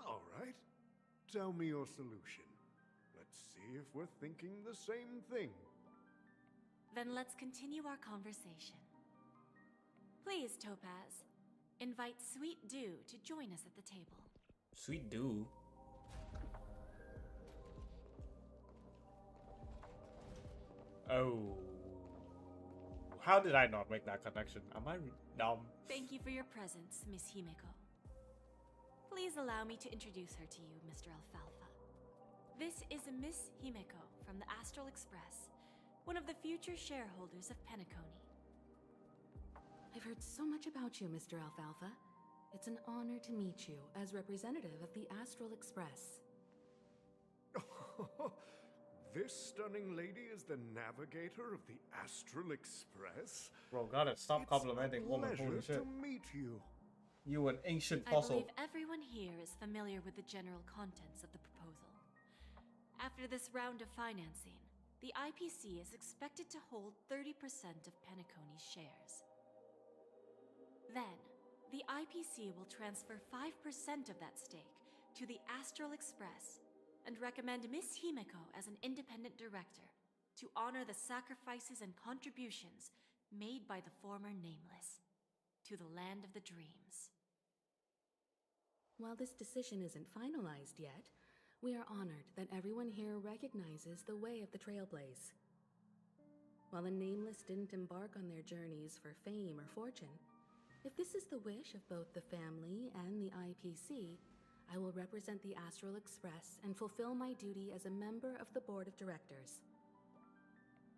All right. Tell me your solution. Let's see if we're thinking the same thing. Then let's continue our conversation. Please, Topaz, invite Sweet Dew to join us at the table. Sweet Dew. Oh. How did I not make that connection? Am I dumb? Thank you for your presence, Miss Himeko. Please allow me to introduce her to you, Mr. Alfalfa. This is Miss Himeko from the Astral Express, one of the future shareholders of Penacony. I've heard so much about you, Mr. Alfalfa. It's an honor to meet you as representative of the Astral Express. This stunning lady is the navigator of the Astral Express? Bro, gotta stop complimenting women. Holy It's a shit. pleasure to meet you. You an ancient I fossil. believe everyone here is familiar with the general contents of the proposal. After this round of financing, the IPC is expected to hold 30% of Penacony's shares. Then, the IPC will transfer 5% of that stake to the Astral Express and recommend Miss Himeko as an independent director to honor the sacrifices and contributions made by the former Nameless to the land of the dreams. While this decision isn't finalized yet, we are honored that everyone here recognizes the way of the Trailblaze. While the Nameless didn't embark on their journeys for fame or fortune, if this is the wish of both the family and the IPC, I will represent the Astral Express and fulfill my duty as a member of the board of directors.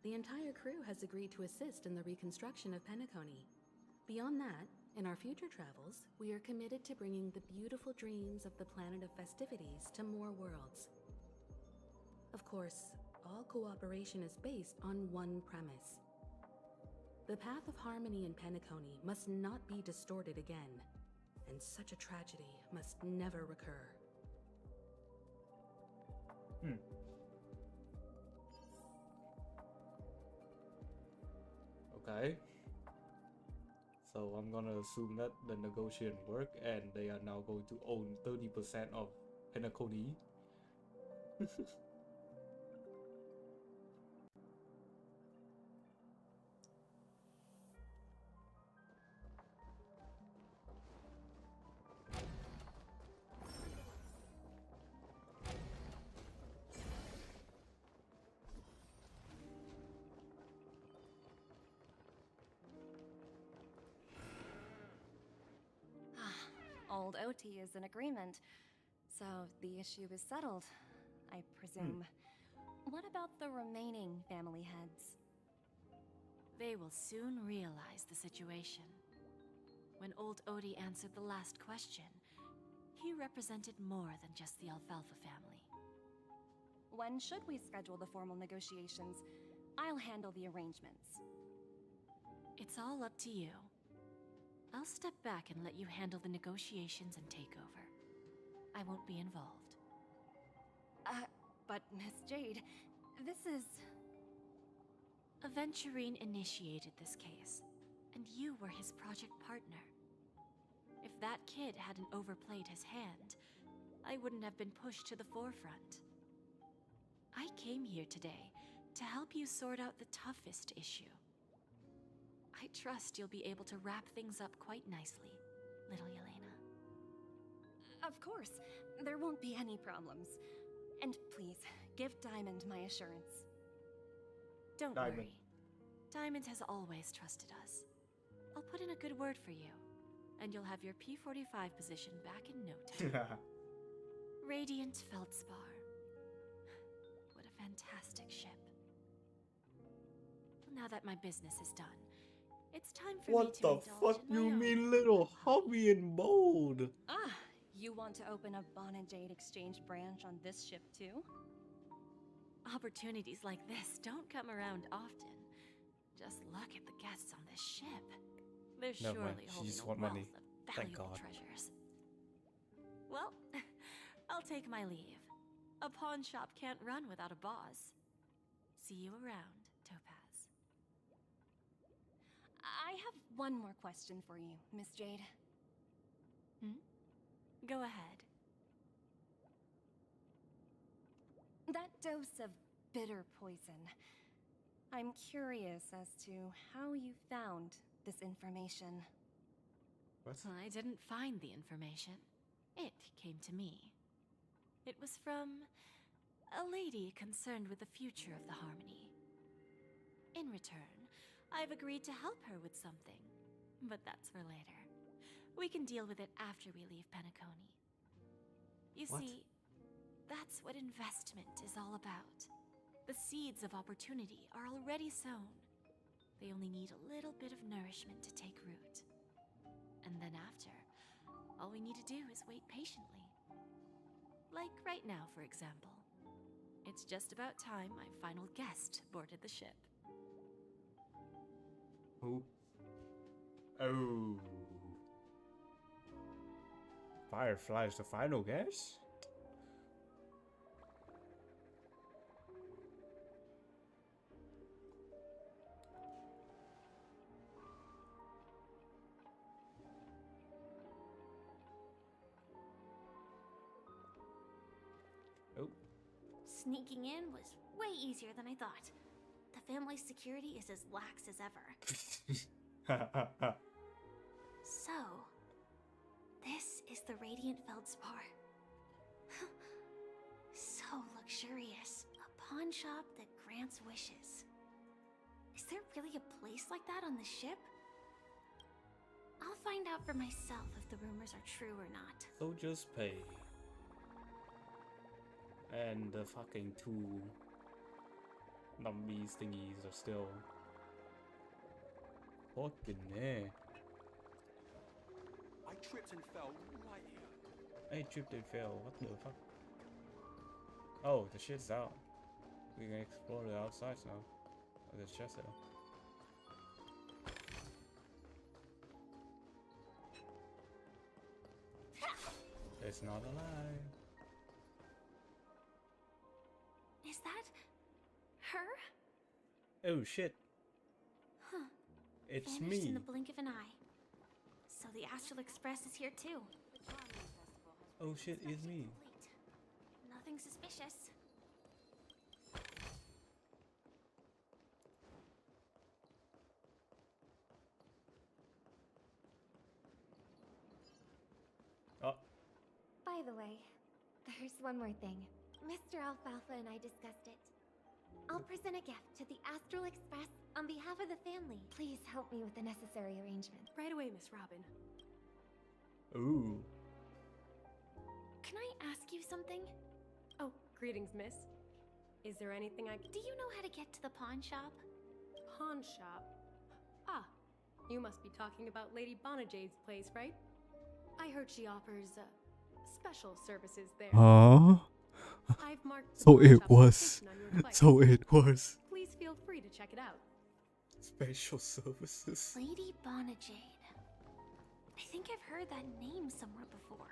The entire crew has agreed to assist in the reconstruction of Penacony. Beyond that, In our future travels, we are committed to bringing the beautiful dreams of the planet of festivities to more worlds. Of course, all cooperation is based on one premise. The path of harmony in Penacony must not be distorted again, and such a tragedy must never recur. Okay. So I'm gonna assume that the negotiation work and they are now going to own 30% of Penacony. Old OT is in agreement, so the issue is settled, I presume. What about the remaining family heads? They will soon realize the situation. When old Odie answered the last question, he represented more than just the Alfalfa family. When should we schedule the formal negotiations? I'll handle the arrangements. It's all up to you. I'll step back and let you handle the negotiations and takeover. I won't be involved. But Miss Jade, this is... Aventurine initiated this case, and you were his project partner. If that kid hadn't overplayed his hand, I wouldn't have been pushed to the forefront. I came here today to help you sort out the toughest issue. I trust you'll be able to wrap things up quite nicely, little Yelena. Of course, there won't be any problems. And please, give Diamond my assurance. Don't worry. Diamond has always trusted us. I'll put in a good word for you, and you'll have your P-45 position back in no time. Radiant Feldspar. What a fantastic ship. Now that my business is done, it's time for me What to the indulge fuck in my you own mean, little hobby in mode? Ah, you want to open a Bon and Jade exchange branch on this ship too? Opportunities like this don't come around often. Just look at the guests on this ship. They're Never mind, surely she holding just a want wealth money. of Thank valuable God. treasures. Well, I'll take my leave. A pawn shop can't run without a boss. See you around, Topaz. I have one more question for you, Miss Jade. Go ahead. That dose of bitter poison. I'm curious as to how you found this information. What? I didn't find the information. It came to me. It was from a lady concerned with the future of the Harmony. In return, I've agreed to help her with something, but that's for later. We can deal with it after we leave Penacony. You What? see, that's what investment is all about. The seeds of opportunity are already sown. They only need a little bit of nourishment to take root. And then after, all we need to do is wait patiently. Like right now, for example. It's just about time my final guest boarded the ship. Who? Oh. Firefly's the final guess? Oh. Sneaking in was way easier than I thought. The family's security is as lax as ever. So, this is the Radiant Feldspar. So luxurious. A pawn shop that grants wishes. Is there really a place like that on the ship? I'll find out for myself if the rumors are true or not. So just pay. And the fucking two numbies thingies are still fucking there. tripped and fell right here. I tripped and fell. What the fuck? Oh, the shit's out. We can explore the outside now. Oh, there's chest there. It's not a lie. Is that her? Oh shit. Huh. It's Vanished me. in the blink of an eye. So the Astral Express is here too. Oh shit, it's me. Nothing suspicious. Oh. By the way, there's one more thing. Mr. Alfalfa and I discussed it. I'll present a gift to the Astral Express on behalf of the family. Please help me with the necessary arrangements. Right away, Miss Robin. Ooh. Can I ask you something? Oh, greetings, miss. Is there anything I... Do you know how to get to the pawn shop? Pawn shop? Ah, you must be talking about Lady Bonajade's place, right? I heard she offers, special services there. Huh? I've marked the So pawn it shop's was. location on your device. So it was. Please feel free to check it out. Special services. Lady Bonajade. I think I've heard that name somewhere before.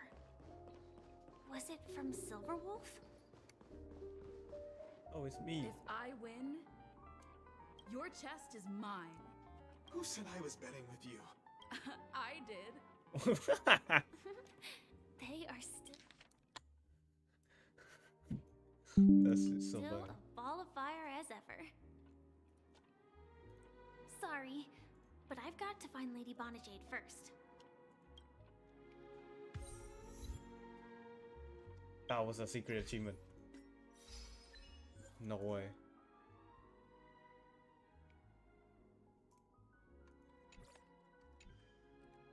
Was it from Silverwolf? Oh, it's me. If I win, your chest is mine. Who said I was betting with you? I did. They are still That's so a funny. ball of fire as ever. Sorry, but I've got to find Lady Bonajade first. That was a secret achievement. No way.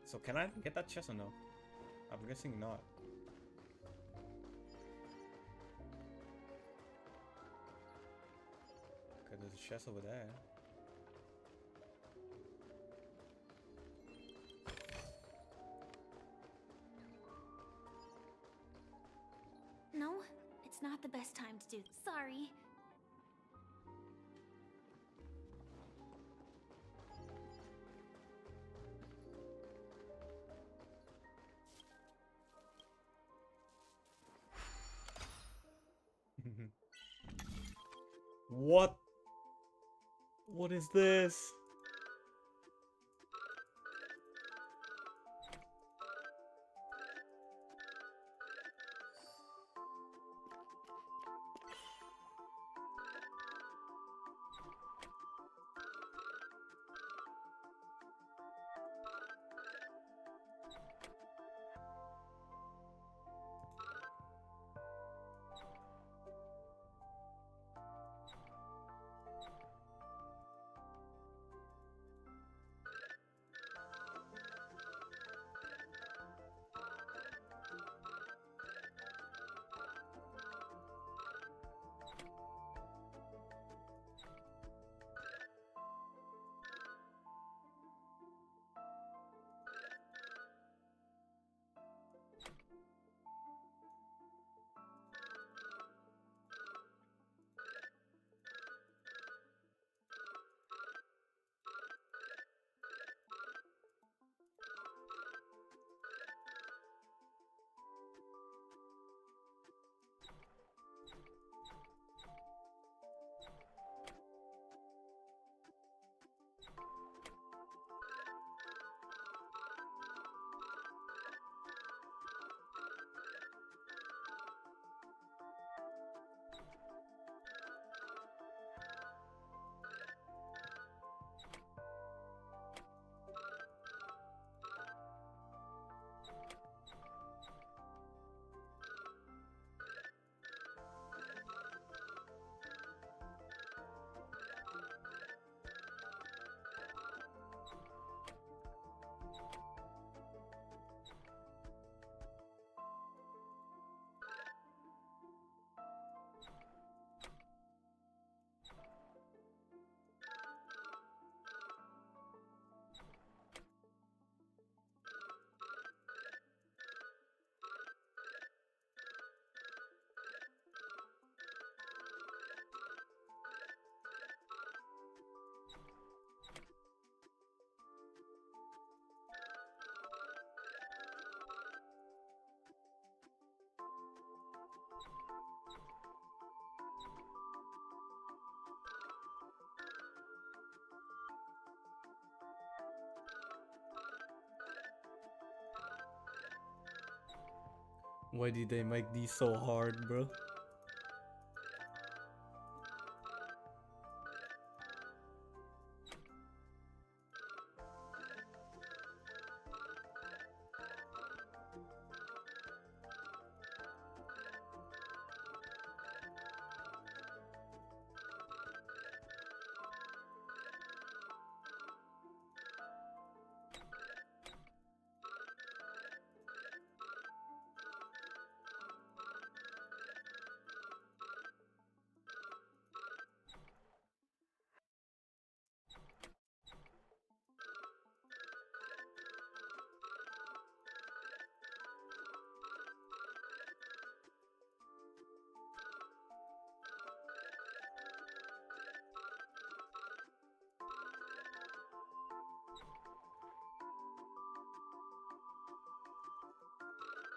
So can I get that chest or no? I'm guessing not. Okay, there's a chest over there. No, it's not the best time to do. Sorry. What? What is this? Why did they make these so hard, bro?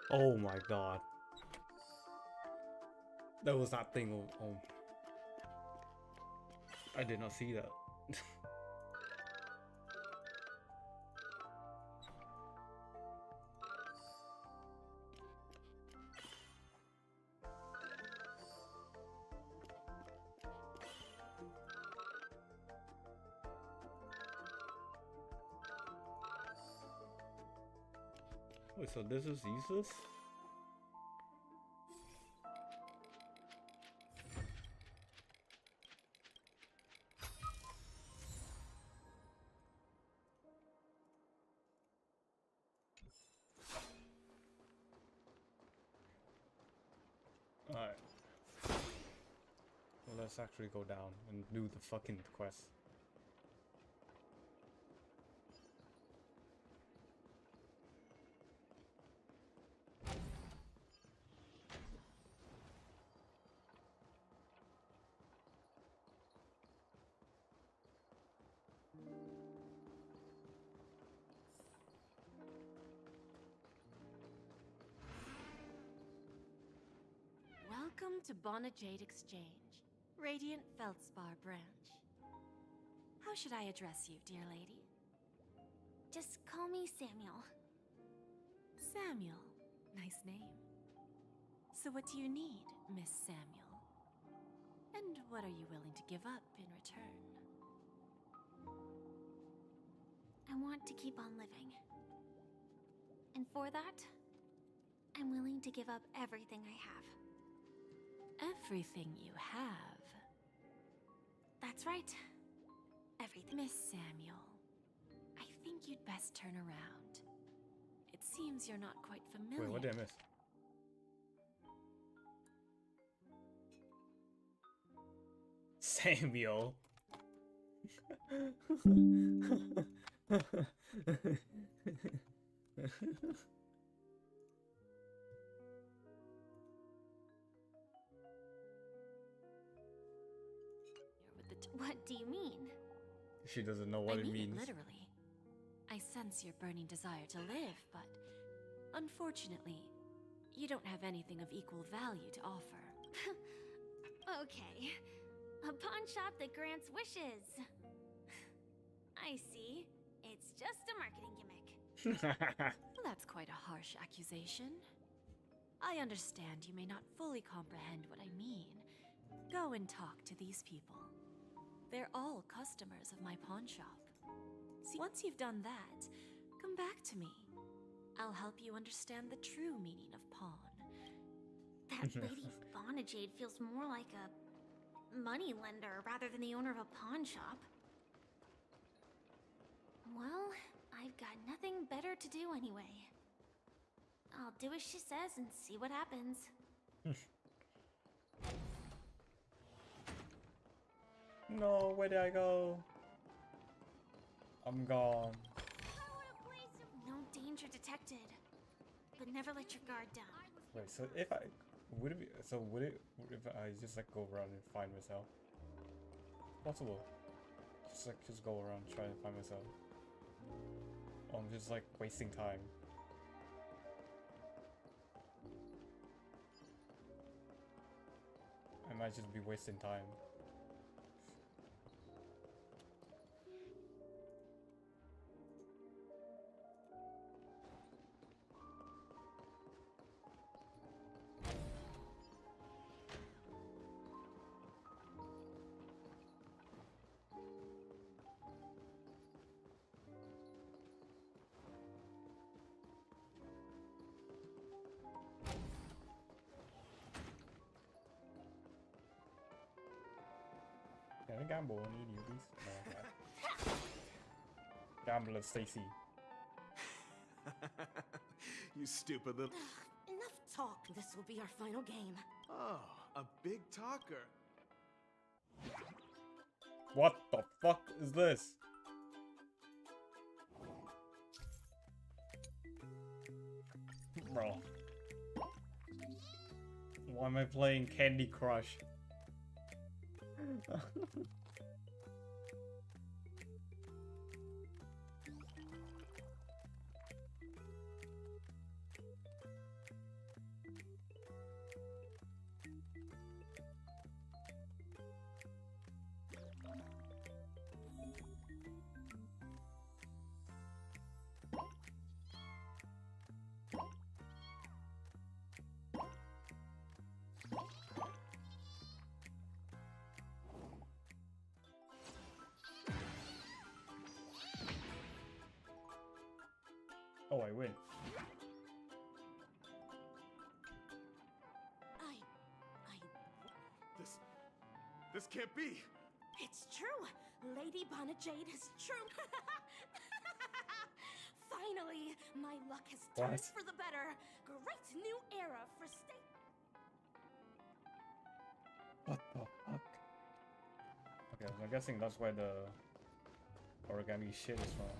Oh my god. That was that thing. Oh, I did not see that. Wait, so this is useless? Alright. Well, let's actually go down and do the fucking quest. Welcome to Bonajade Exchange, Radiant Feldspar branch. How should I address you, dear lady? Just call me Samuel. Samuel. Nice name. So what do you need, Miss Samuel? And what are you willing to give up in return? I want to keep on living. And for that, I'm willing to give up everything I have. Everything you have? That's right. Everything. Miss Samuel, I think you'd best turn around. It seems you're not quite familiar. Wait, what did I miss? Samuel. What do you mean? She doesn't know what I it mean means. Literally. I sense your burning desire to live, but unfortunately, you don't have anything of equal value to offer. Okay. A pawn shop that grants wishes. I see. It's just a marketing gimmick. Well, that's quite a harsh accusation. I understand you may not fully comprehend what I mean. Go and talk to these people. They're all customers of my pawn shop. See, once you've done that, come back to me. I'll help you understand the true meaning of pawn. That Lady Bonajade feels more like a money lender rather than the owner of a pawn shop. Well, I've got nothing better to do anyway. I'll do as she says and see what happens. No, where did I go? I'm gone. No danger detected. But never let your guard down. Wait, so if I would it be, so would it if I just like go around and find myself? Possible. Just go around trying to find myself. I'm just like wasting time. I might just be wasting time. I gamble on any of these? No, okay. Gambler Stacy. You stupid little. Enough talk. This will be our final game. Oh, a big talker. What the fuck is this? Bro. Why am I playing Candy Crush? Oh, I win. This can't be. It's true. Lady Bonajade is true. Finally, my luck has turned What? for the better. Great new era for state. What the fuck? Okay, so I'm guessing that's where the origami shit is from.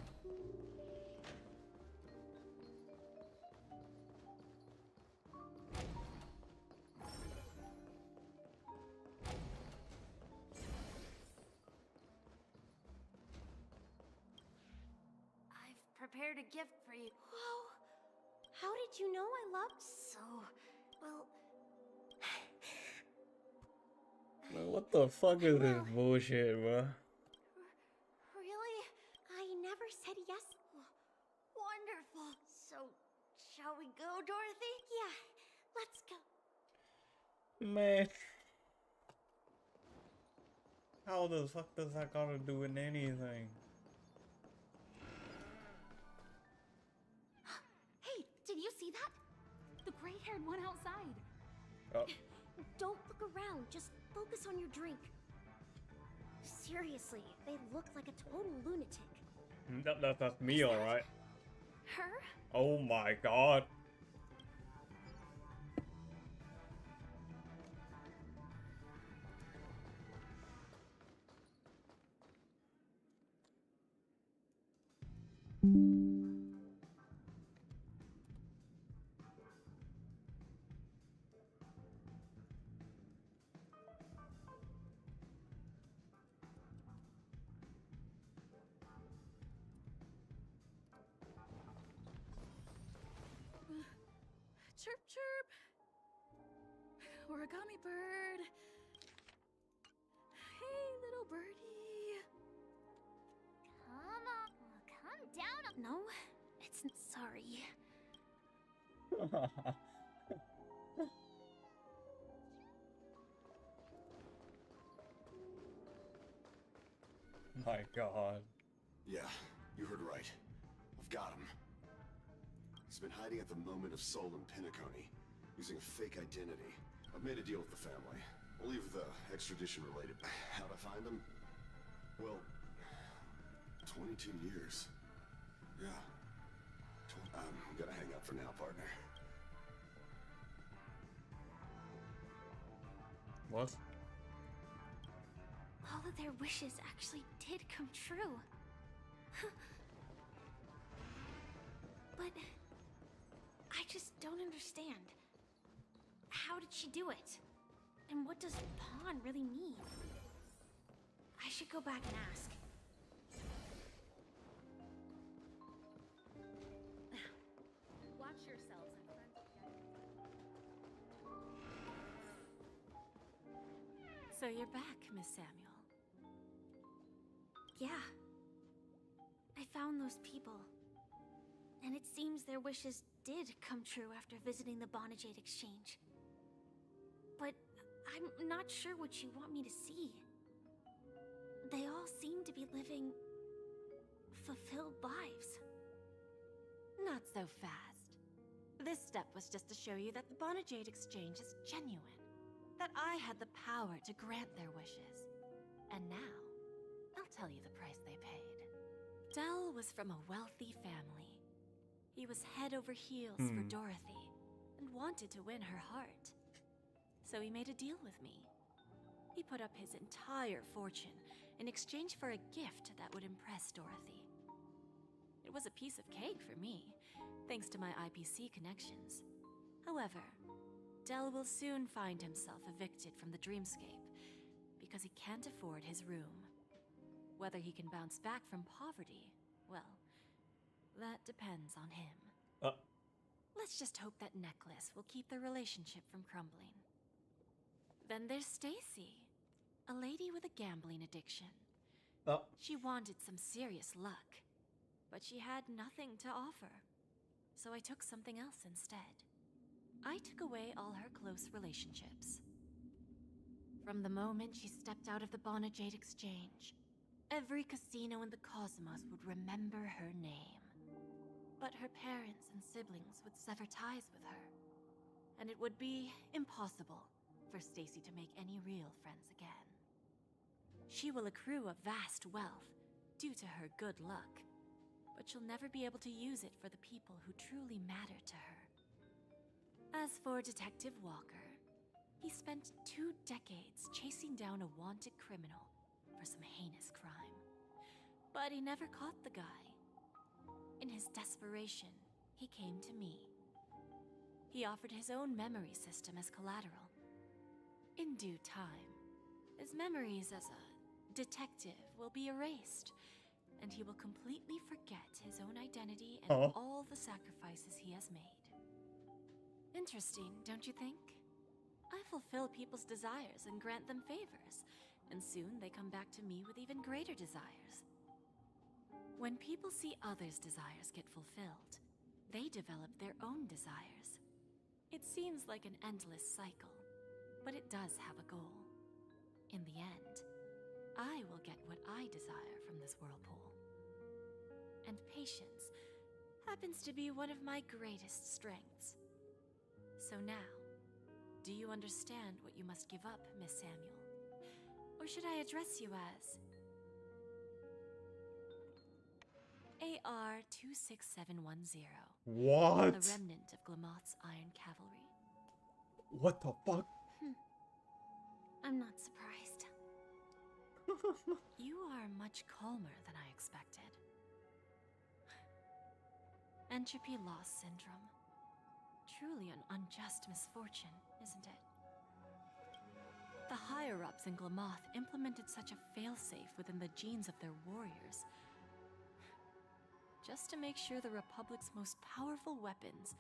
I've prepared a gift for you. Whoa. How did you know I loved so? Well, Man, what the fuck is this bullshit, bro? really? I never said yes. Wonderful. So, shall we go, Dorothy? Yeah, let's go. Man. How the fuck does that gotta do with anything? Hey, did you see that? The gray-haired one outside. Oh. Don't look around. Just focus on your drink. Seriously, they look like a total lunatic. That's me, alright. Her? Oh my god. Chirp, chirp. Origami bird. Hey, little birdie. Come on, come down. No, it's sorry. My god. Yeah, you heard right. I've got him. He's been hiding at the moment of Soul in Pinacone, using a fake identity. I've made a deal with the family. I'll leave the extradition related. How'd I find him? Well, 22 years. Yeah. I'm gonna hang up for now, partner. What? All of their wishes actually did come true. But I just don't understand. How did she do it? And what does pawn really mean? I should go back and ask. Watch yourselves in front of So you're back, Miss Samuel. Yeah. I found those people. And it seems their wishes did come true after visiting the Bonajade Exchange. But I'm not sure what you want me to see. They all seem to be living fulfilled lives. Not so fast. This step was just to show you that the Bonajade Exchange is genuine. That I had the power to grant their wishes. And now, I'll tell you the price they paid. Dell was from a wealthy family. He was head over heels for Dorothy and wanted to win her heart. So he made a deal with me. He put up his entire fortune in exchange for a gift that would impress Dorothy. It was a piece of cake for me, thanks to my IPC connections. However, Dell will soon find himself evicted from the dreamscape because he can't afford his room. Whether he can bounce back from poverty, well, that depends on him. Let's just hope that necklace will keep their relationship from crumbling. Then there's Stacy, a lady with a gambling addiction. She wanted some serious luck, but she had nothing to offer. So I took something else instead. I took away all her close relationships. From the moment she stepped out of the Bonajade Exchange, every casino in the cosmos would remember her name. But her parents and siblings would sever ties with her, and it would be impossible for Stacy to make any real friends again. She will accrue a vast wealth due to her good luck, but she'll never be able to use it for the people who truly matter to her. As for Detective Walker, he spent 2 decades chasing down a wanted criminal for some heinous crime. But he never caught the guy. In his desperation, he came to me. He offered his own memory system as collateral. In due time, his memories as a detective will be erased, and he will completely forget his own identity and all the sacrifices he has made. Interesting, don't you think? I fulfill people's desires and grant them favors, and soon they come back to me with even greater desires. When people see others' desires get fulfilled, they develop their own desires. It seems like an endless cycle, but it does have a goal. In the end, I will get what I desire from this whirlpool. And patience happens to be one of my greatest strengths. So now, do you understand what you must give up, Miss Samuel? Or should I address you as AR-26710? What? A remnant of Glamoth's Iron Cavalry. What the fuck? I'm not surprised. You are much calmer than I expected. Entropy loss syndrome. Truly an unjust misfortune, isn't it? The higher-ups in Glamoth implemented such a failsafe within the genes of their warriors, just to make sure the Republic's most powerful weapons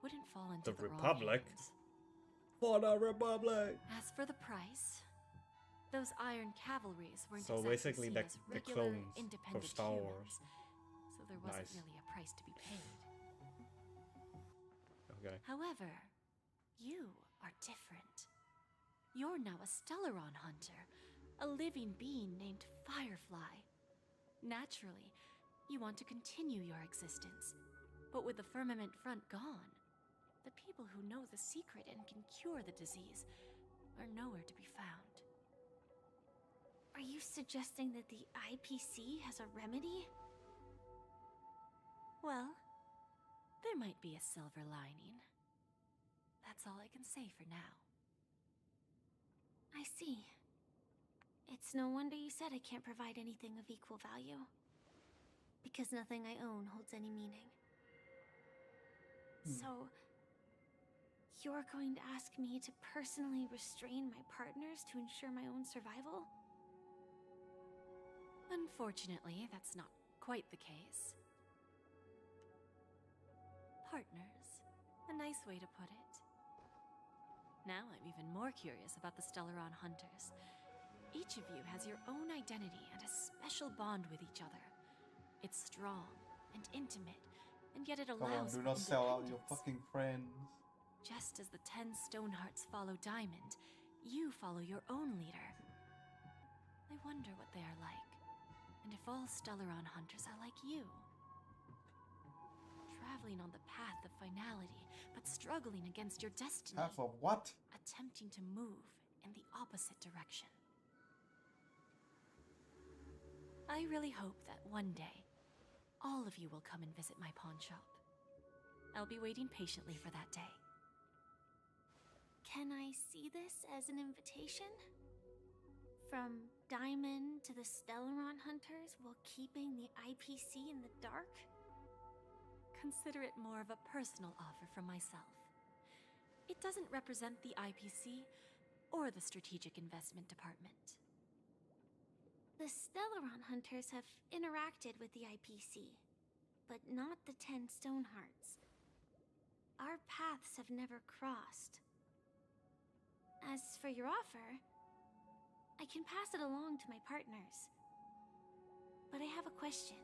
wouldn't fall into the Republic? wrong hands. For the Republic! As for the price, those Iron Cavalries weren't So exactly basically seen the as regular, clones independent of Star humans, Wars. so there wasn't Nice. really a price to be paid. Okay. However, you are different. You're now a Stellaron hunter, a living being named Firefly. Naturally, you want to continue your existence, but with the Firmament Front gone, the people who know the secret and can cure the disease are nowhere to be found. Are you suggesting that the IPC has a remedy? Well, there might be a silver lining. That's all I can say for now. I see. It's no wonder you said I can't provide anything of equal value. Because nothing I own holds any meaning. So, you're going to ask me to personally restrain my partners to ensure my own survival? Unfortunately, that's not quite the case. Partners. A nice way to put it. Now I'm even more curious about the Stellaron Hunters. Each of you has your own identity and a special bond with each other. It's strong and intimate, and yet it Come on, allows do for not sell out your independence. fucking friends. Just as the 10 Stonehearts follow Diamond, you follow your own leader. I wonder what they are like, and if all Stellaron hunters are like you. Traveling on the path of finality, but struggling against your destiny. Half of what? Attempting to move in the opposite direction. I really hope that one day, all of you will come and visit my pawn shop. I'll be waiting patiently for that day. Can I see this as an invitation? From Diamond to the Stellaron Hunters while keeping the IPC in the dark? Consider it more of a personal offer from myself. It doesn't represent the IPC or the Strategic Investment Department. The Stellaron Hunters have interacted with the IPC, but not the 10 Stonehearts. Our paths have never crossed. As for your offer, I can pass it along to my partners. But I have a question.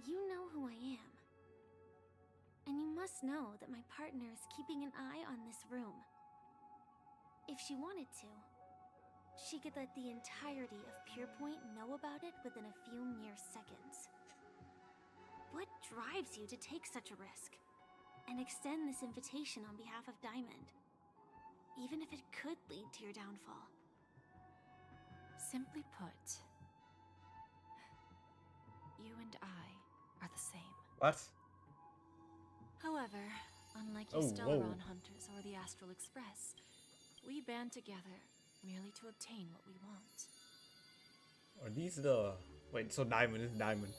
You know who I am. And you must know that my partner is keeping an eye on this room. If she wanted to, she could let the entirety of Purepoint know about it within a few mere seconds. What drives you to take such a risk and extend this invitation on behalf of Diamond? Even if it could lead to your downfall. Simply put, you and I are the same. What? However, unlike you Stellaron Hunters or the Astral Express, we band together merely to obtain what we want. Are these the... Wait, so Diamond is Diamond.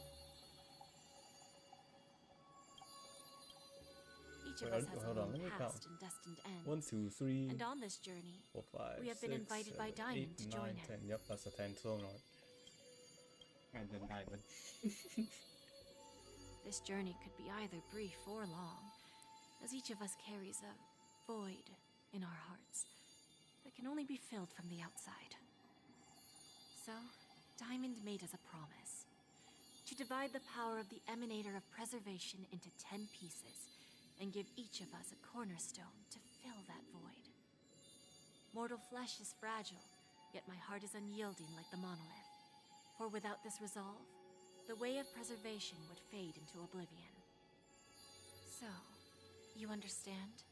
Each of us has a long past and destined end. 1, 2, 3. And on this journey, 4, 5, we have been 6, invited 7, by Diamond 8, to 9, join 10. him. Yep, that's a 10 Sonar. And then Diamond. This journey could be either brief or long, as each of us carries a void in our hearts that can only be filled from the outside. So, Diamond made us a promise to divide the power of the Emanator of Preservation into 10 pieces and give each of us a cornerstone to fill that void. Mortal flesh is fragile, yet my heart is unyielding like the monolith. For without this resolve, the way of preservation would fade into oblivion. So, you understand?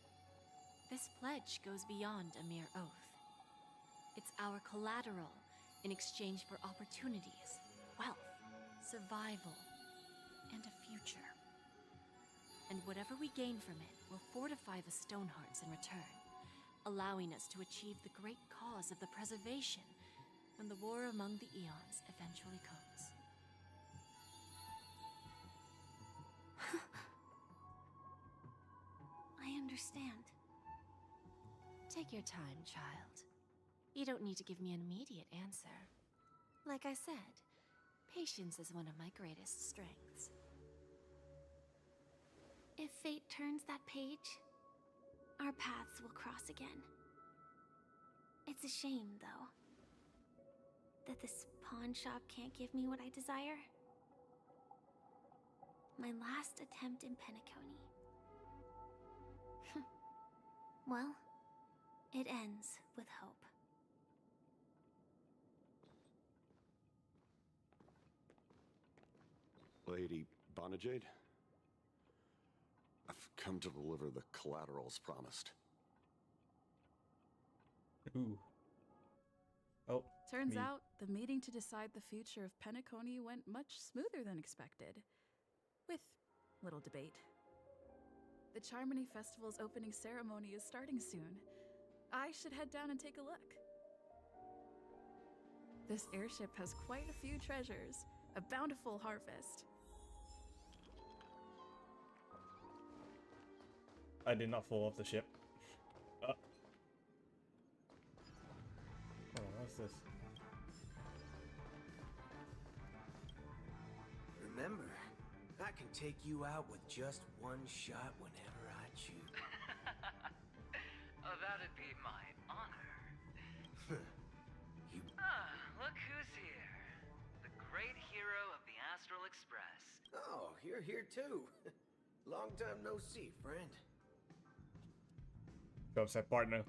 This pledge goes beyond a mere oath. It's our collateral in exchange for opportunities, wealth, survival, and a future. And whatever we gain from it will fortify the Stonehearts in return, allowing us to achieve the great cause of the preservation when the war among the Eons eventually comes. I understand. Take your time, child. You don't need to give me an immediate answer. Like I said, patience is one of my greatest strengths. If fate turns that page, our paths will cross again. It's a shame, though, that this pawn shop can't give me what I desire. My last attempt in Penacony. Well, it ends with hope. Lady Bonajade? I've come to deliver the collaterals promised. Ooh. Oh. Turns me. out, the meeting to decide the future of Penacony went much smoother than expected. With little debate. The Charmony Festival's opening ceremony is starting soon. I should head down and take a look. This airship has quite a few treasures. A bountiful harvest. I did not fall off the ship. Oh, what's this? Remember, I can take you out with just one shot whenever I choose. Oh, that'd be my honor. You... Look who's here. The great hero of the Astral Express. Oh, you're here too. Long time no see, friend. Go upset partner.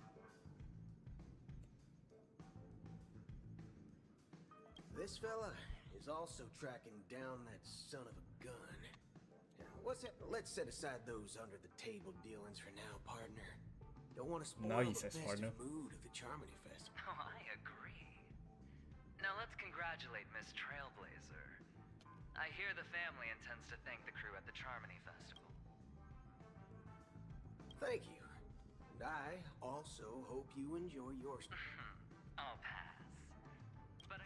This fella is also tracking down that son of a gun. What's that? Let's set aside those under the table dealings for now, partner. Don't want to spoil Now he the says festive partner. mood of the Charmony Festival. Oh, I agree. Now let's let's congratulate Miss Trailblazer. I hear the family intends to thank the crew at the Charmony Festival. Thank you. And I also hope you enjoy yours. I'll pass. But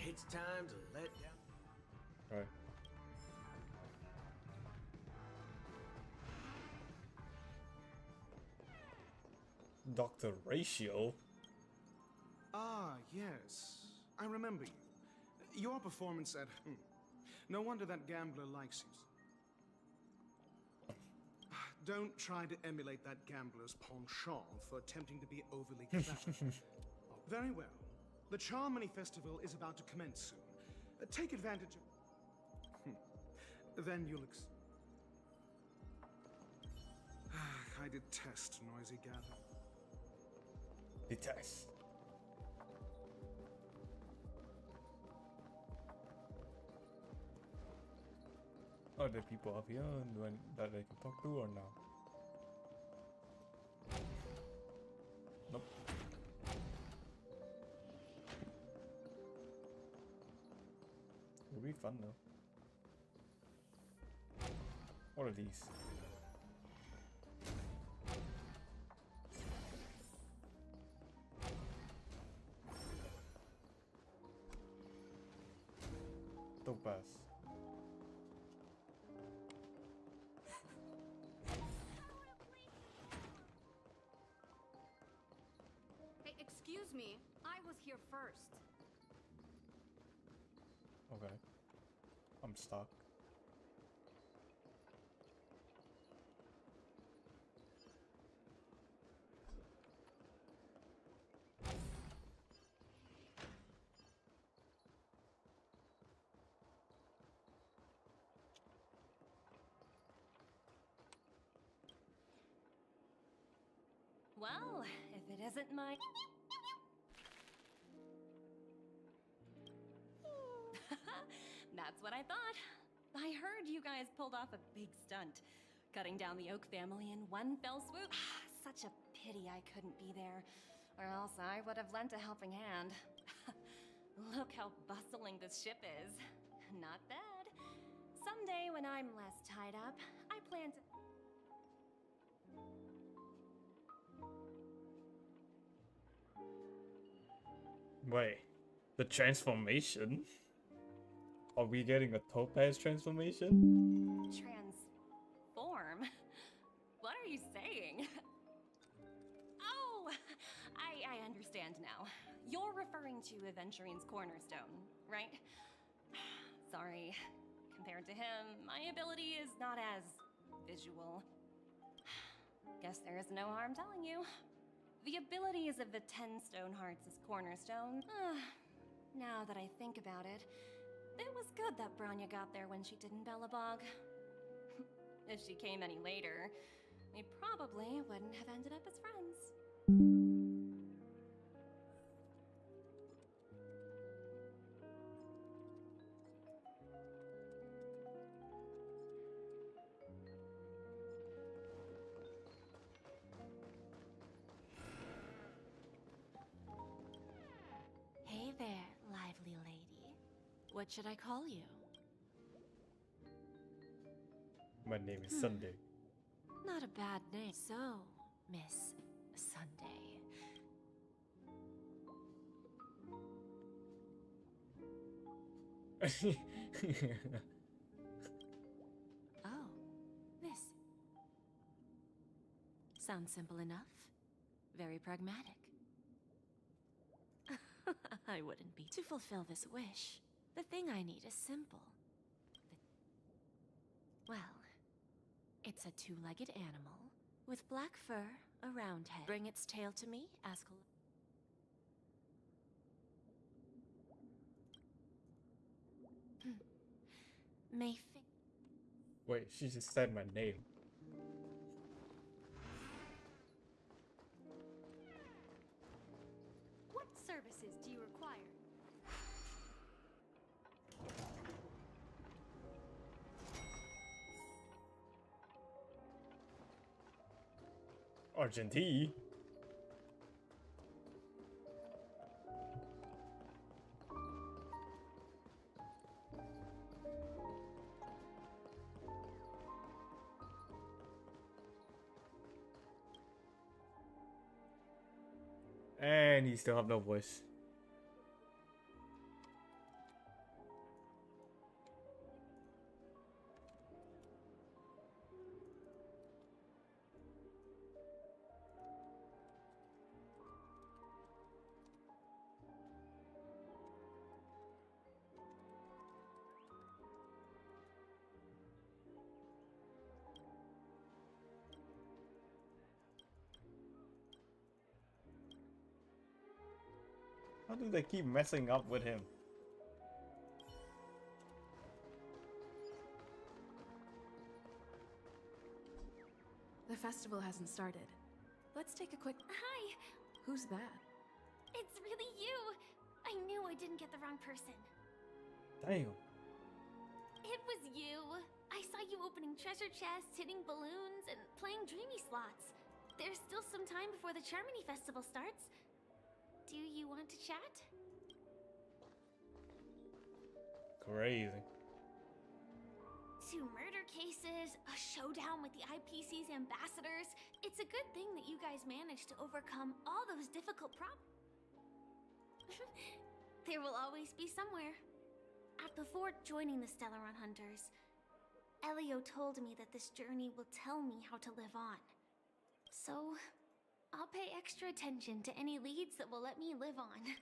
It's time to let down. Right. Dr. Ratio? Ah, yes. I remember you. Your performance at... No wonder that gambler likes you. Don't try to emulate that gambler's penchant for attempting to be overly clever. Very well. The Charmony Festival is about to commence soon. Take advantage of... Then you'll I detest noisy gathering. Detest. Are there people up here that they can talk to or no? Nope. It'll be fun though. What are these? Topaz. Hey, excuse me. I was here first. Okay. I'm stuck. Well, if it isn't my... That's what I thought. I heard you guys pulled off a big stunt, cutting down the Oak family in one fell swoop. Such a pity I couldn't be there, or else I would have lent a helping hand. Look how bustling this ship is. Not bad. Someday when I'm less tied up, I plan to... Wait, the transformation? Are we getting a Topaz transformation? Transform? What are you saying? Oh, I understand now. You're referring to Aventurine's cornerstone, right? Sorry. Compared to him, my ability is not as visual. Guess there is no harm telling you. The abilities of the 10 Stonehearts' cornerstone. Now that I think about it, it was good that Branya got there when she did in Bellabog. If she came any later, we probably wouldn't have ended up as friends. Hey there, lively lady. What should I call you? My name is Sunday. Not a bad name. So, Miss Sunday. Oh, Miss. Sounds simple enough. Very pragmatic. I wouldn't be. To fulfill this wish, the thing I need is simple. Well, it's a two-legged animal with black fur, a round head. Bring its tail to me, ask. May Wait, she just said my name. What services do you require? Argentine. And he still have no voice. How do they keep messing up with him? The festival hasn't started. Let's take a quick... Hi! Who's that? It's really you! I knew I didn't get the wrong person. Damn. It was you! I saw you opening treasure chests, hitting balloons, and playing dreamy slots. There's still some time before the Charmony Festival starts. Do you want to chat? Crazy. 2 murder cases, a showdown with the IPC's ambassadors. It's a good thing that you guys managed to overcome all those difficult problems. There will always be somewhere. Before joining the Stellaron Hunters, Elio told me that this journey will tell me how to live on. So, I'll pay extra attention to any leads that will let me live on.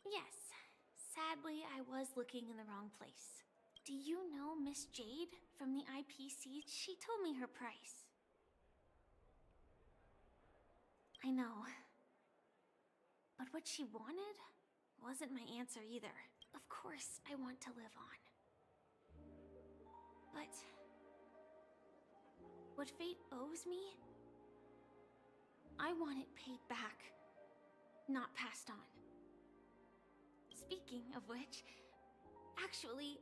Yes, sadly, I was looking in the wrong place. Do you know Miss Jade from the IPC? She told me her price. I know. But what she wanted wasn't my answer either. Of course, I want to live on. But what fate owes me, I want it paid back, not passed on. Speaking of which, actually,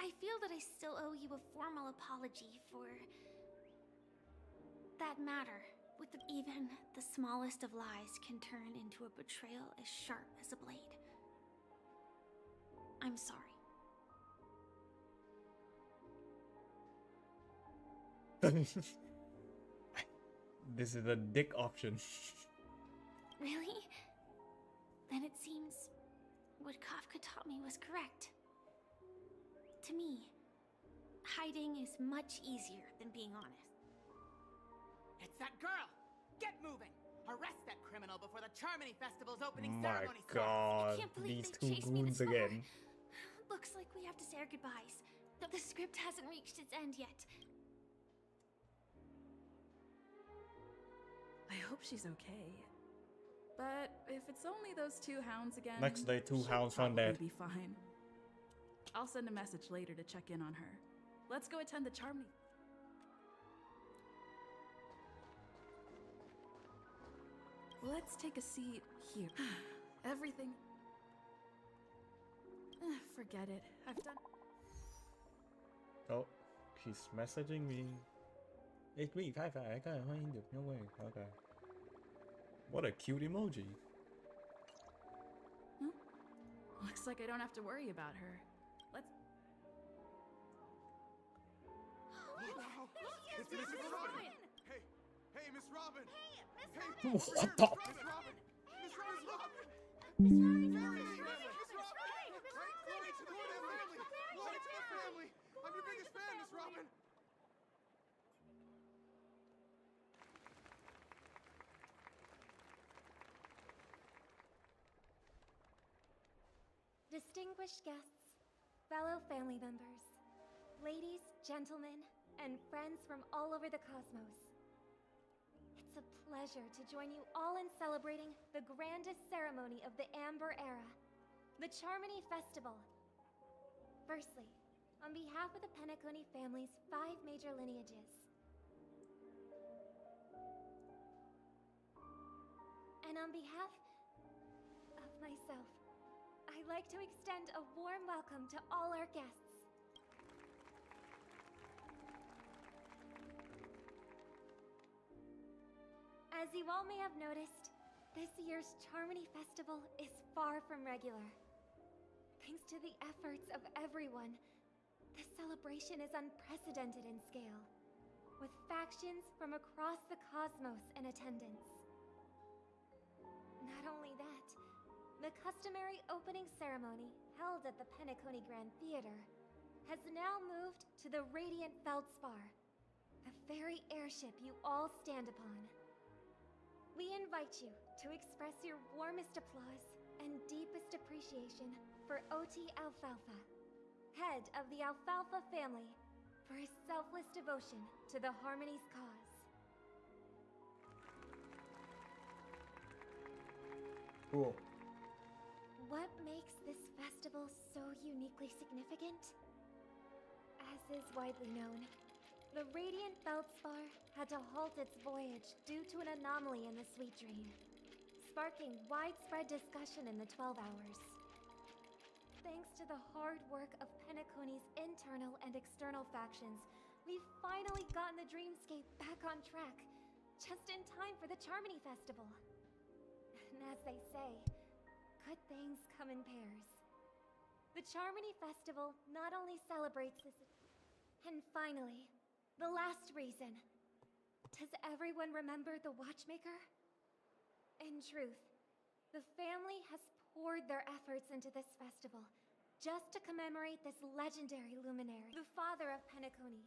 I feel that I still owe you a formal apology for that matter. Even the smallest of lies can turn into a betrayal as sharp as a blade. I'm sorry. This is the dick option. Really? Then it seems what Kafka taught me was correct. To me, hiding is much easier than being honest. It's that girl! Get moving! Arrest that criminal before the Charmony Festival's opening My ceremony God, I can't believe these they two chased me goons this far. again. Looks like we have to say our goodbyes. The script hasn't reached its end yet. I hope she's okay. But if it's only those 2 hounds again... Next day, 2 she'll hounds found dead. probably be fine. I'll send a message later to check in on her. Let's go attend the Charmony... Let's take a seat here. Everything... Forget it. I've done... Oh, she's messaging me. It's me, Kai Kai. I can't find you. No way. Okay. What a cute emoji. Looks like I don't have to worry about her. Let's... It's Miss Robin! Hey, hey, Miss Robin! What Hey, the? Miss Robin! Miss Robin! Miss Robin! Miss Robin! Glory to the family! Glory to the family! I'm your biggest fan, Miss Robin! Distinguished guests, fellow family members, ladies, gentlemen, and friends from all over the cosmos. It's a pleasure to join you all in celebrating the grandest ceremony of the Amber Era, the Charmony Festival. Firstly, on behalf of the Penacony family's 5 major lineages, and on behalf of myself, I'd like to extend a warm welcome to all our guests. As you all may have noticed, this year's Charmony Festival is far from regular. Thanks to the efforts of everyone, the celebration is unprecedented in scale, with factions from across the cosmos in attendance. Not only that, the customary opening ceremony held at the Penacony Grand Theater has now moved to the Radiant Feldspar, the very airship you all stand upon. We invite you to express your warmest applause and deepest appreciation for OT Alfalfa, head of the Alfalfa family, for his selfless devotion to the Harmony's cause. Cool. What makes this festival so uniquely significant? As is widely known, the Radiant Feldspar had to halt its voyage due to an anomaly in the Sweet Dream, sparking widespread discussion in the 12 Hours. Thanks to the hard work of Penacony's internal and external factions, we've finally gotten the Dreamscape back on track, just in time for the Charmony Festival. And as they say, good things come in pairs. The Charmony Festival not only celebrates this... And finally, the last reason. Does everyone remember the Watchmaker? In truth, the family has poured their efforts into this festival just to commemorate this legendary luminary, the father of Penacony,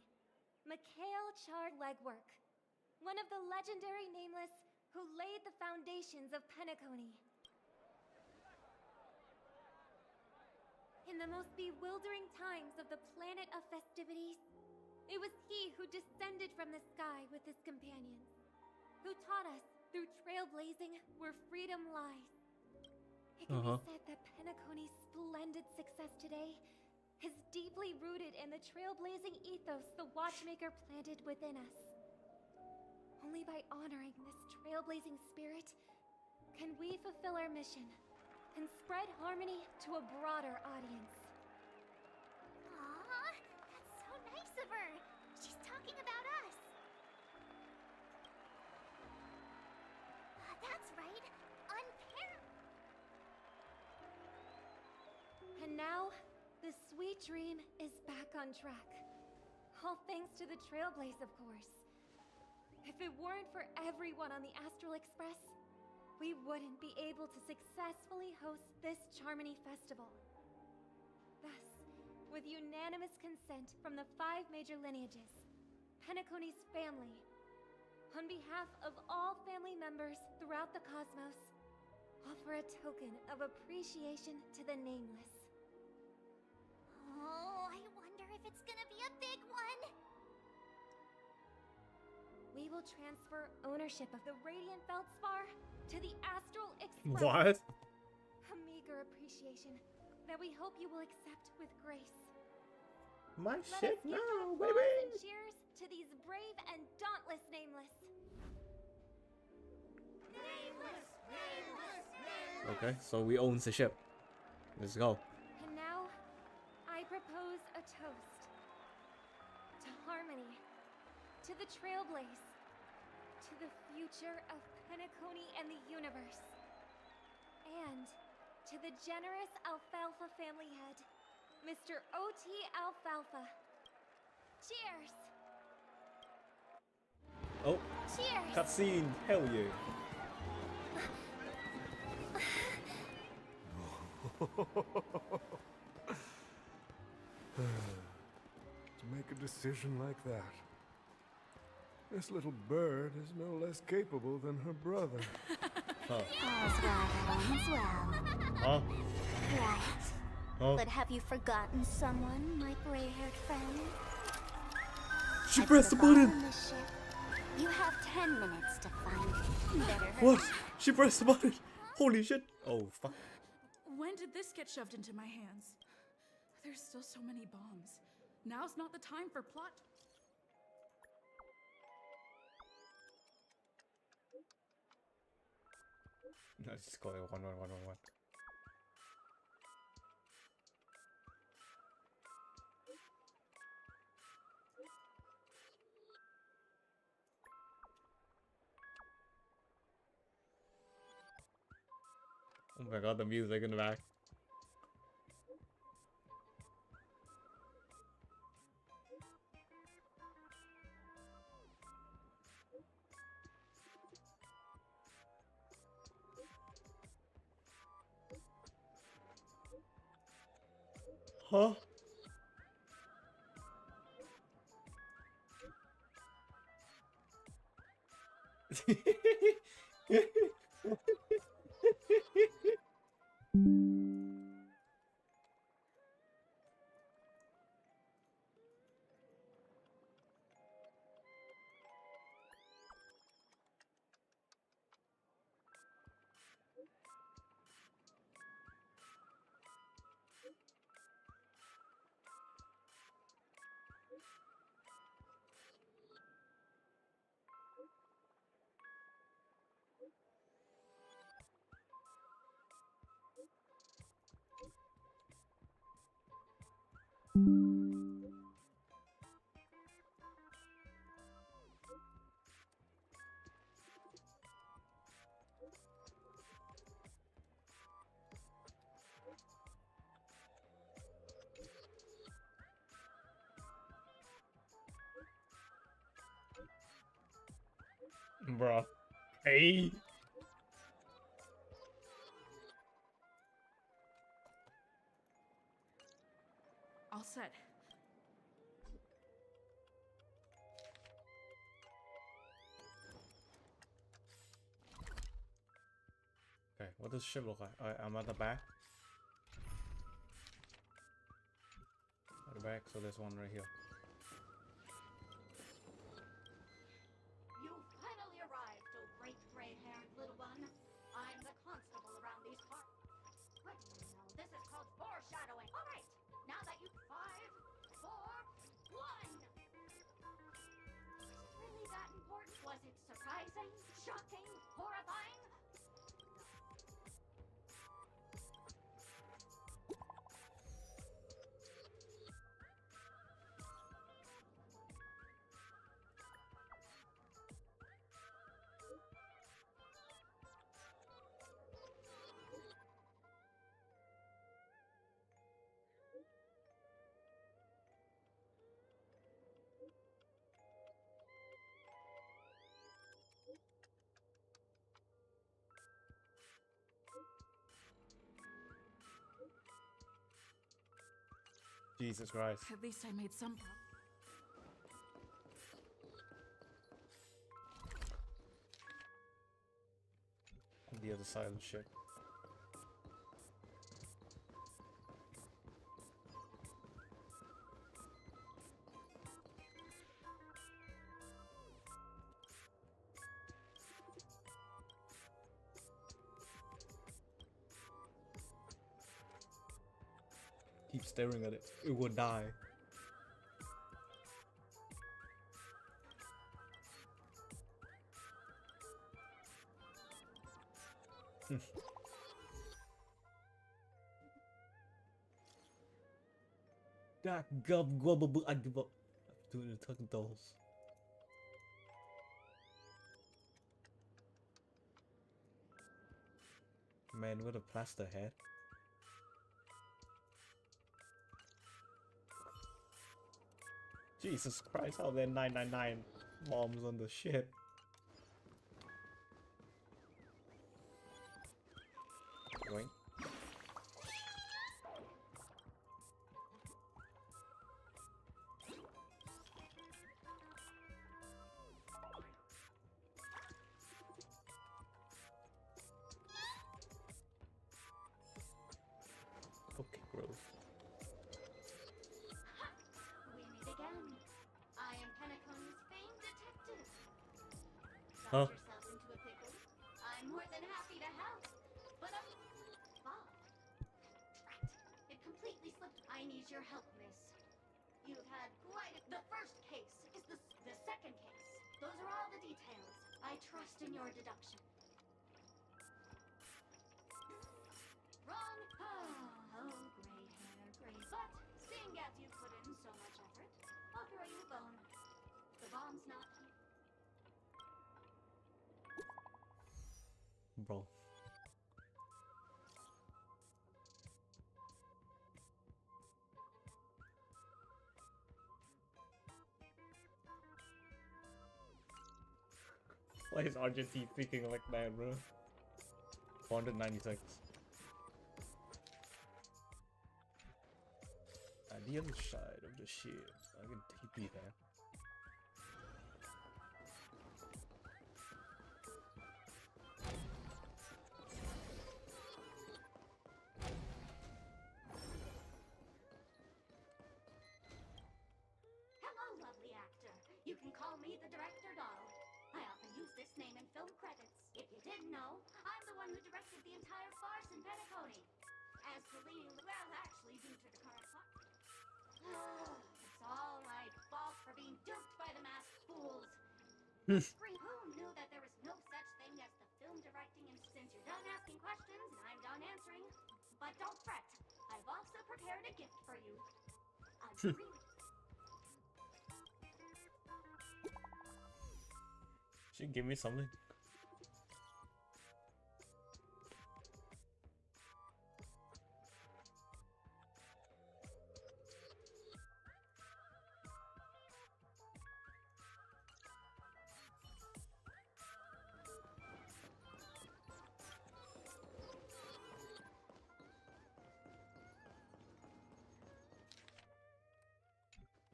Mikhail Char Legwork, one of the legendary Nameless who laid the foundations of Penacony. In the most bewildering times of the planet of festivities, it was he who descended from the sky with his companions, who taught us through trailblazing where freedom lies. It can be said that Penacony's splendid success today is deeply rooted in the trailblazing ethos the Watchmaker planted within us. Only by honoring this trailblazing spirit can we fulfill our mission and spread harmony to a broader audience. Aw, that's so nice of her. She's talking about us. That's right. And now, the Sweet Dream is back on track. All thanks to the Trailblaze, of course. If it weren't for everyone on the Astral Express, we wouldn't be able to successfully host this Charmony Festival. Thus, with unanimous consent from the 5 major lineages, Penacony's family, on behalf of all family members throughout the cosmos, offer a token of appreciation to the Nameless. Oh, I wonder if it's gonna be a big one. We will transfer ownership of the Radiant Feldspar to the Astral Express. What? A meager appreciation that we hope you will accept with grace. My Let shit us give now, applause baby! and cheers to these brave and dauntless Nameless. Okay, so we own the ship. Let's go. And now, I propose a toast. To harmony, to the Trailblaze, to the future of Penacony and the universe, and to the generous Alfalfa family head, Mr. O.T. Alfalfa. Cheers! Oh, Cheers! cutscene. Hell yeah. To make a decision like that, this little bird is no less capable than her brother. All's well. Huh? Right. Huh? But have you forgotten someone, my gray-haired friend? She At pressed the bottom button! of the ship, you have 10 minutes to find it. Better hurry. What? She pressed the button! Holy shit! Oh, fuck. When did this get shoved into my hands? There's still so many bombs. Now's not the time for plot. No, just call it 11111. Oh my god, the music in the back. Huh? Bruh. Hey. All set. Okay, what does ship look like? I'm at the back. At the back, so there's one right here. You finally arrived, oh great gray-haired little one. I'm the constable around these parts. What do you know? This is called foreshadowing. All right, now that you 5, 4, 1. Was it really that important? Was it surprising, shocking, horrifying? Jesus Christ. At least I made some progress. On the other side of the ship. Keep staring at it. It will die. That gub gubble I give up. Doing the tucking dolls. Man with a plaster head. Jesus Christ, how there 999 bombs on the ship. Going. Okay, Grove. We meet again. I am Penacony's famed detective. Huh? Got yourself into a pickle? I'm more than happy to help. But Bob. Drat. It completely slipped. I need your help, miss. You've had quite a... The first case is the second case. Those are all the details. I trust in your deduction. Wrong. Oh, gray hair, gray. But seeing as you put in so much effort, I'll throw you a bone. The bomb's not here. Bro. Why is RGT thinking like that, bro? 496. the other side of the ship. I can TP there. Hello, lovely actor. You can call me the director doll. I often use this name in film credits. If you didn't know, I'm the one who directed the entire farce in Penacony. As to lead, well, actually, due to the current plot. It's all my fault for being duped by the masked fools. Who knew that there was no such thing as the film directing? And since you're done asking questions, I'm done answering. But don't fret, I've also prepared a gift for you. A dream. She give me something.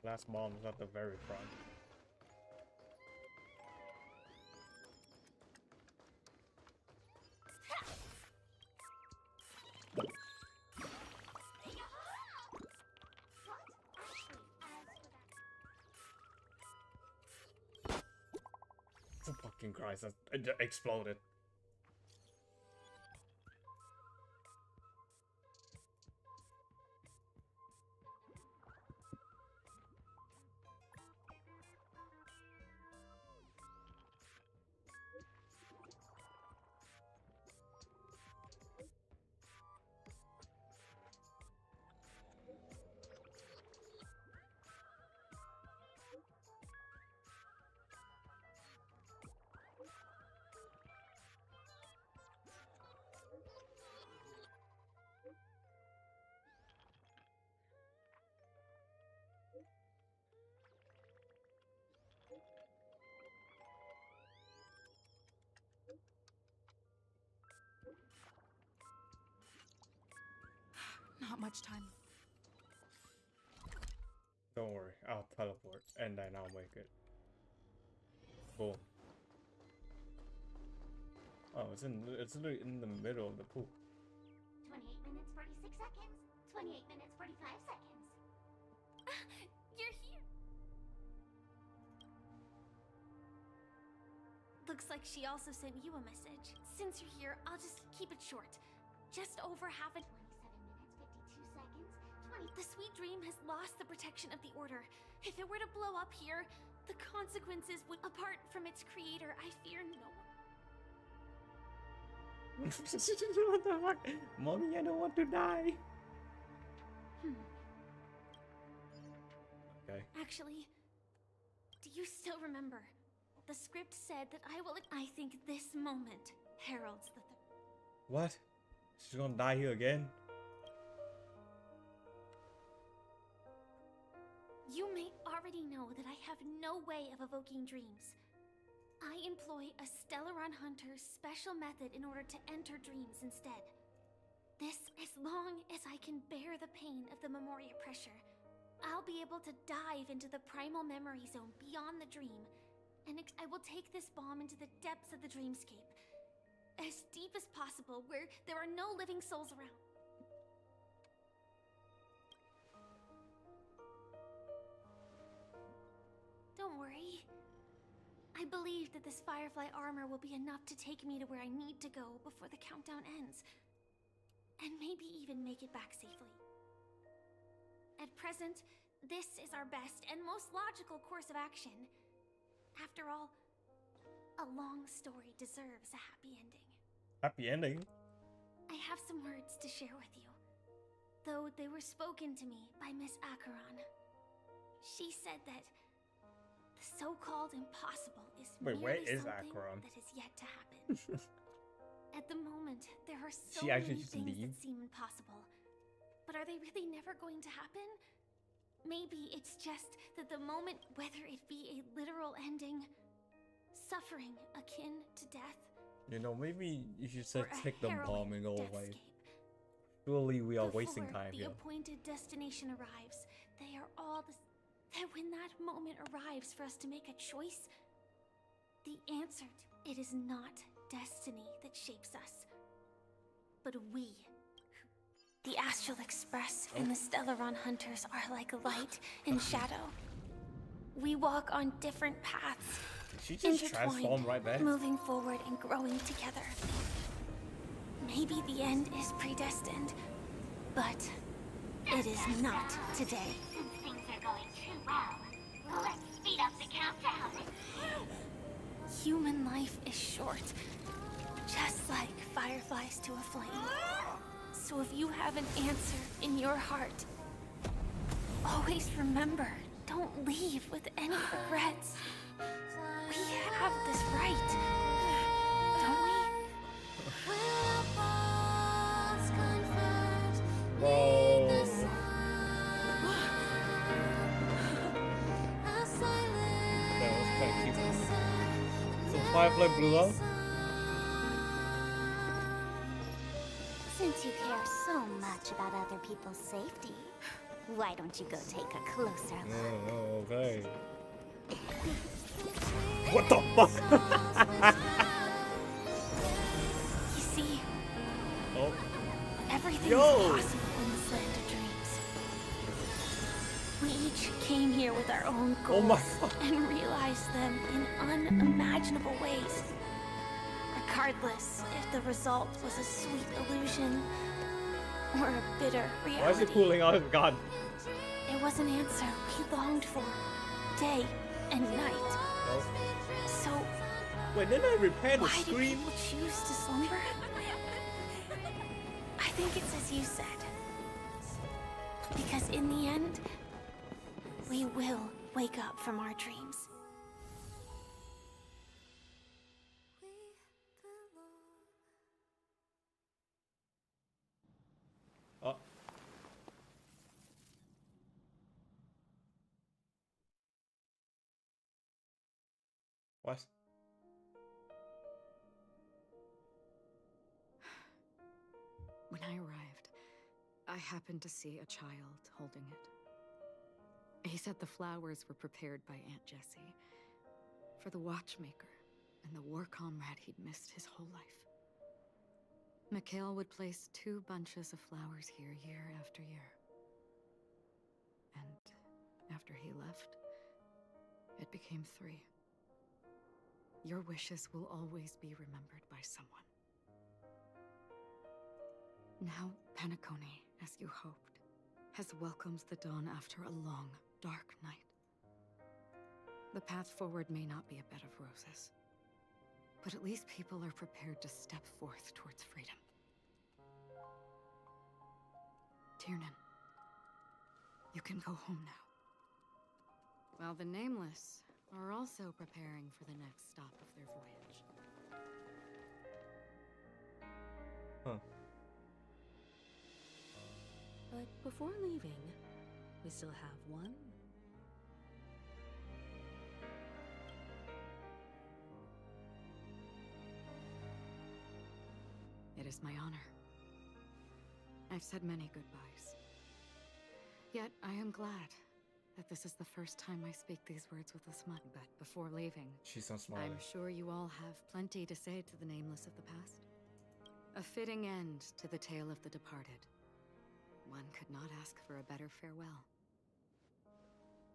Last bomb's at the very front. Oh, fucking Christ, that it exploded. Not much time. Don't worry, I'll teleport and then I'll make it. Boom. Oh, it's literally in the middle of the pool. 28 minutes, 46 seconds. 28 minutes, 45 seconds. You're here. Looks like she also sent you a message. Since you're here, I'll just keep it short. Just over half a 27 minutes, 52 seconds. 20. The sweet dream has lost the protection of the Order. If it were to blow up here, the consequences would, apart from its creator, I fear no one. What the fuck? Mommy, I don't want to die. Okay. Actually, do you still remember? The script said that I think this moment heralds the What? She's gonna die here again? You may already know that I have no way of evoking dreams. I employ a Stellaron Hunter's special method in order to enter dreams instead. This, as long as I can bear the pain of the Memoria pressure, I'll be able to dive into the primal memory zone beyond the dream, and I will take this bomb into the depths of the dreamscape, as deep as possible, where there are no living souls around. Don't worry. I believe that this Firefly armor will be enough to take me to where I need to go before the countdown ends. And maybe even make it back safely. At present, this is our best and most logical course of action. After all, a long story deserves a happy ending. Happy ending? I have some words to share with you. Though they were spoken to me by Miss Acheron. She said that the so-called impossible is where merely is something Acheron? that is yet to happen. At the moment, there are so She actually many just things leave? that seem impossible. But are they really never going to happen? Maybe it's just that the moment, whether it be a literal ending, suffering akin to death, You know, maybe you should or just a take the bomb and harrowing go deathscape. away. Surely we are wasting Before time the here. appointed destination arrives, they are all that when that moment arrives for us to make a choice, the answer to it is not destiny that shapes us, but we. The Astral Express and the Stellaron Hunters are like light and shadow. We walk on different paths, She just transformed right there. moving forward and growing together. Maybe the end is predestined, but it is not today. Since things are going too well, let's speed up the countdown. Human life is short, just like fireflies to a flame. So if you have an answer in your heart, always remember, don't leave with any regrets. We have this right, don't we? Bro. That was kind of cute. So Firefly blew up. Since you care so much about other people's safety, why don't you go take a closer look? Oh, okay. What the fuck? You see, Oh. everything Yo. is possible in this land of dreams. We each came here with our own goals Oh my God. and realized them in unimaginable ways. Regardless if the result was a sweet illusion or a bitter reality. Why is it cooling out his gun? It was an answer we longed for, day and night. Oh. So, Wait, didn't I repair the why do screen? people choose to slumber? I think it's as you said. Because in the end, we will wake up from our dreams. Oh. What? When I arrived, I happened to see a child holding it. He said the flowers were prepared by Aunt Jessie for the watchmaker and the war comrade he'd missed his whole life. Mikhail would place 2 bunches of flowers here year after year. And after he left, it became 3. Your wishes will always be remembered by someone. Now, Penacony, as you hoped, has welcomed the dawn after a long, dark night. The path forward may not be a bed of roses, but at least people are prepared to step forth towards freedom. Tiernan, you can go home now. While the Nameless are also preparing for the next stop of their voyage. Huh. But before leaving, we still have one. It is my honor. I've said many goodbyes. Yet I am glad that this is the first time I speak these words with a smile. But before leaving, She's not smiling. I'm sure you all have plenty to say to the Nameless of the past. A fitting end to the tale of the departed. One could not ask for a better farewell.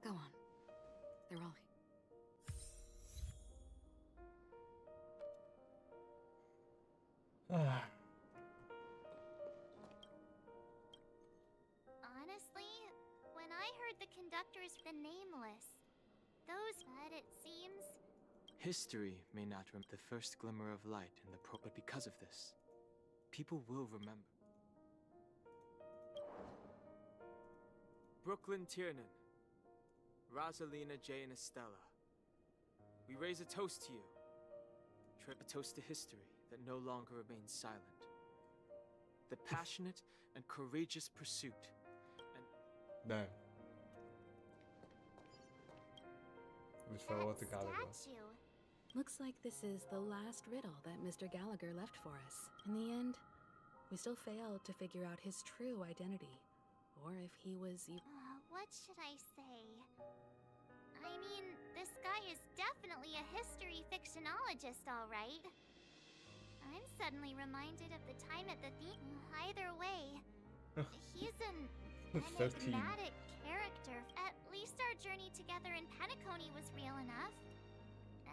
Go on. They're all Honestly, when I heard the conductors the Nameless, but it seems History may not remember the first glimmer of light in the but because of this, people will remember. Brooklyn Tiernan, Rosalina J. and Estella, we raise a toast to you. A toast to history that no longer remains silent. The passionate and courageous pursuit and... No. We farewell to Gallagher. Looks like this is the last riddle that Mr. Gallagher left for us. In the end, we still failed to figure out his true identity, or if he was What should I say? I mean, this guy is definitely a history fictionologist, all right. I'm suddenly reminded of the time at the Either way, he's an 13. enigmatic character. At least our journey together in Penacony was real enough.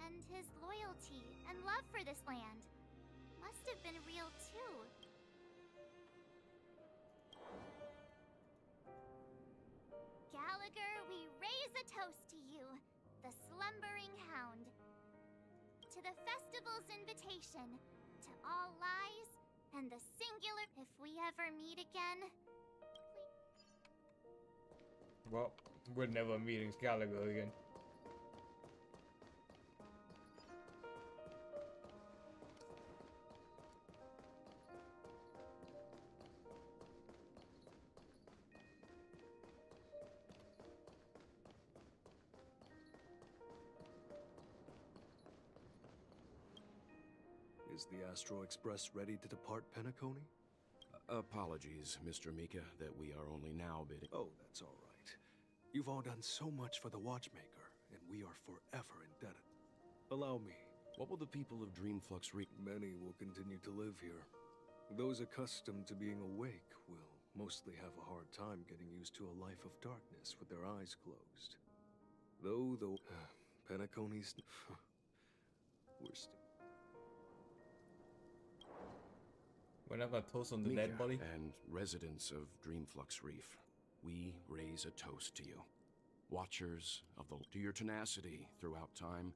And his loyalty and love for this land must have been real too. Gallagher, we raise a toast to you, the slumbering hound. To the festival's invitation, to all lies, and the singular. If we ever meet again, Well, we're never meeting Gallagher again. Is the Astro Express ready to depart Penacony? Apologies, Mr. Mika, that we are only now bidding. Oh, that's all right. You've all done so much for the Watchmaker, and we are forever indebted. Allow me. What will the people of Dreamflux Many will continue to live here. Those accustomed to being awake will mostly have a hard time getting used to a life of darkness with their eyes closed. Though Penacony's... we're still... We're not gonna toast on the dead body. And residents of Dreamflux Reef, we raise a toast to you. Watchers of to your tenacity throughout time.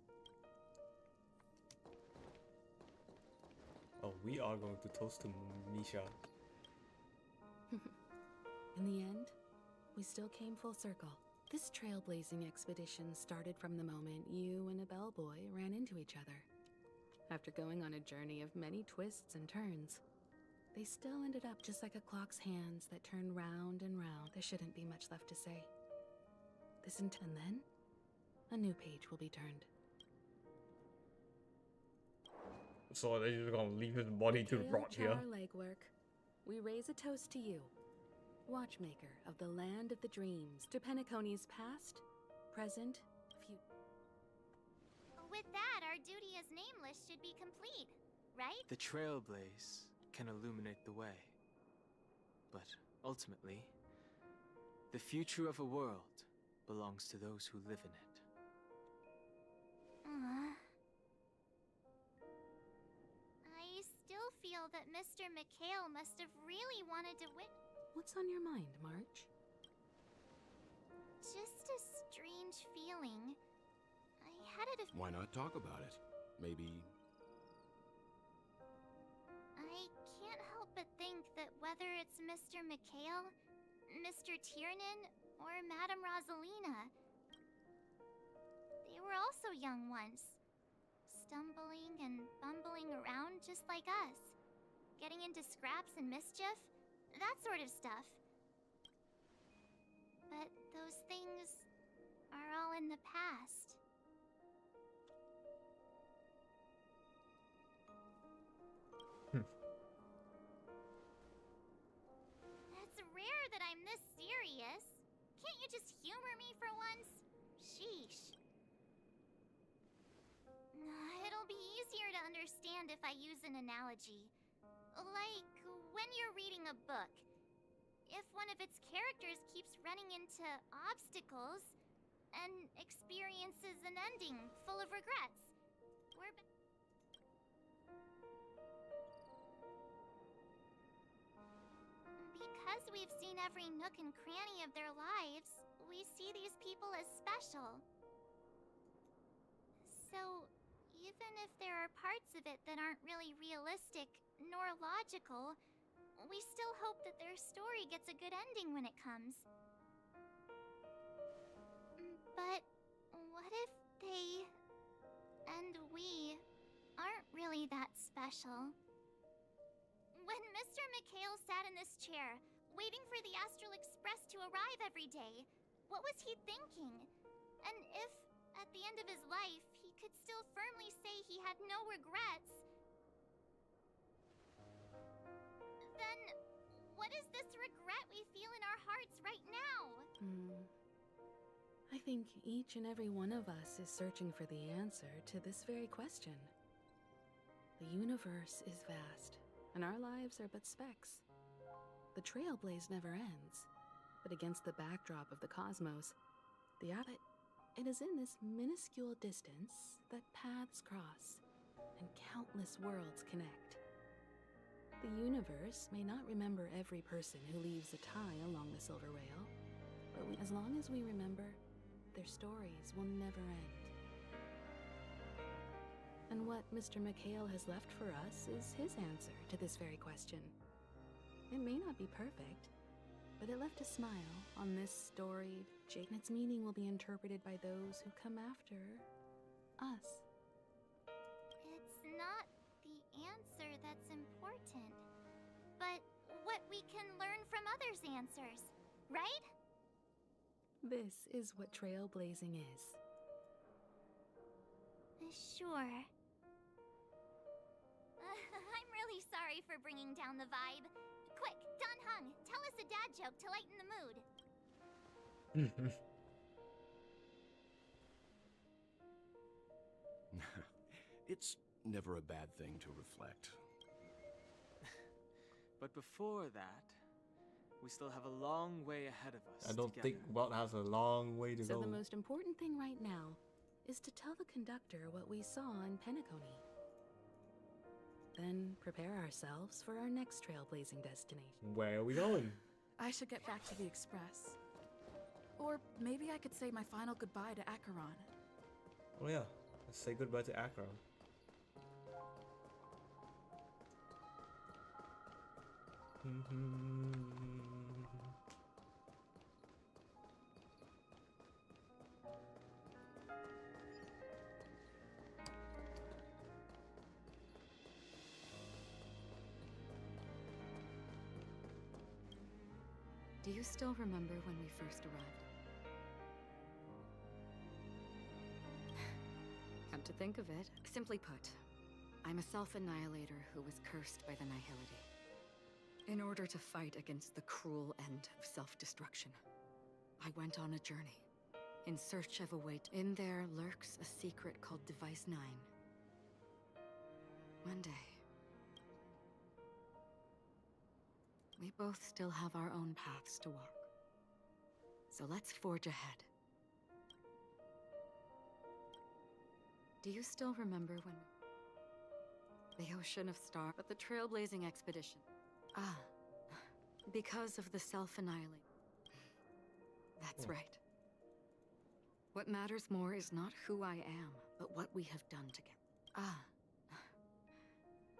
Oh, we are going to toast to Misha. In the end, we still came full circle. This trailblazing expedition started from the moment you and a bellboy ran into each other. After going on a journey of many twists and turns, they still ended up just like a clock's hands that turn round and round. There shouldn't be much left to say. And then, a new page will be turned. So they're just gonna leave his body to rot here. Our legwork. We raise a toast to you, Watchmaker of the Land of the Dreams, to Penacony's past, present, future. With that, our duty as nameless should be complete, right? The Trailblaze can illuminate the way. But ultimately, the future of a world belongs to those who live in it. I still feel that Mr. McHale must have really wanted to win. What's on your mind, March? Just a strange feeling. I had it. Why not talk about it? Maybe. I can't help but think that whether it's Mr. McHale, Mr. Tiernan, or Madame Rosalina, they were also young once, stumbling and bumbling around just like us, getting into scraps and mischief, that sort of stuff. But those things are all in the past. It's rare that I'm this serious. Can't you just humor me for once? Sheesh. It'll be easier to understand if I use an analogy. Like when you're reading a book. If one of its characters keeps running into obstacles and experiences an ending full of regrets, because we've seen every nook and cranny of their lives, we see these people as special. So, even if there are parts of it that aren't really realistic nor logical, we still hope that their story gets a good ending when it comes. But what if they and we aren't really that special? When Mr. McHale sat in this chair, waiting for the Astral Express to arrive every day, what was he thinking? And if, at the end of his life, he could still firmly say he had no regrets, then what is this regret we feel in our hearts right now? I think each and every one of us is searching for the answer to this very question. The universe is vast, and our lives are but specks. The trailblaze never ends, but against the backdrop of the cosmos, it is in this minuscule distance that paths cross and countless worlds connect. The universe may not remember every person who leaves a tie along the Silver Rail, but as long as we remember, their stories will never end. And what Mr. McHale has left for us is his answer to this very question. It may not be perfect, but it left a smile on this storied jade, and its meaning will be interpreted by those who come after us. It's not the answer that's important, but what we can learn from others' answers, right? This is what trailblazing is. Sure. I'm really sorry for bringing down the vibe. Quick, Don Hung, tell us a dad joke to lighten the mood. It's never a bad thing to reflect. But before that, we still have a long way ahead of us. I don't together. think Walt has a long way to So go. the most important thing right now is to tell the conductor what we saw in Penacony. Then prepare ourselves for our next trailblazing destination. Where are we going? I should get back to the Express. Or maybe I could say my final goodbye to Acheron. Oh yeah, let's say goodbye to Akron. Do you still remember when we first arrived? Come to think of it, simply put, I'm a self-annihilator who was cursed by the Nihility. In order to fight against the cruel end of self-destruction, I went on a journey, in search of a way. In there lurks a secret called Device 9. One day, we both still have our own paths to walk. So let's forge ahead. Do you still remember when the Ocean of Stars, but the trailblazing expedition? Ah, because of the self-annihilation. That's right. What matters more is not who I am, but what we have done together. Ah.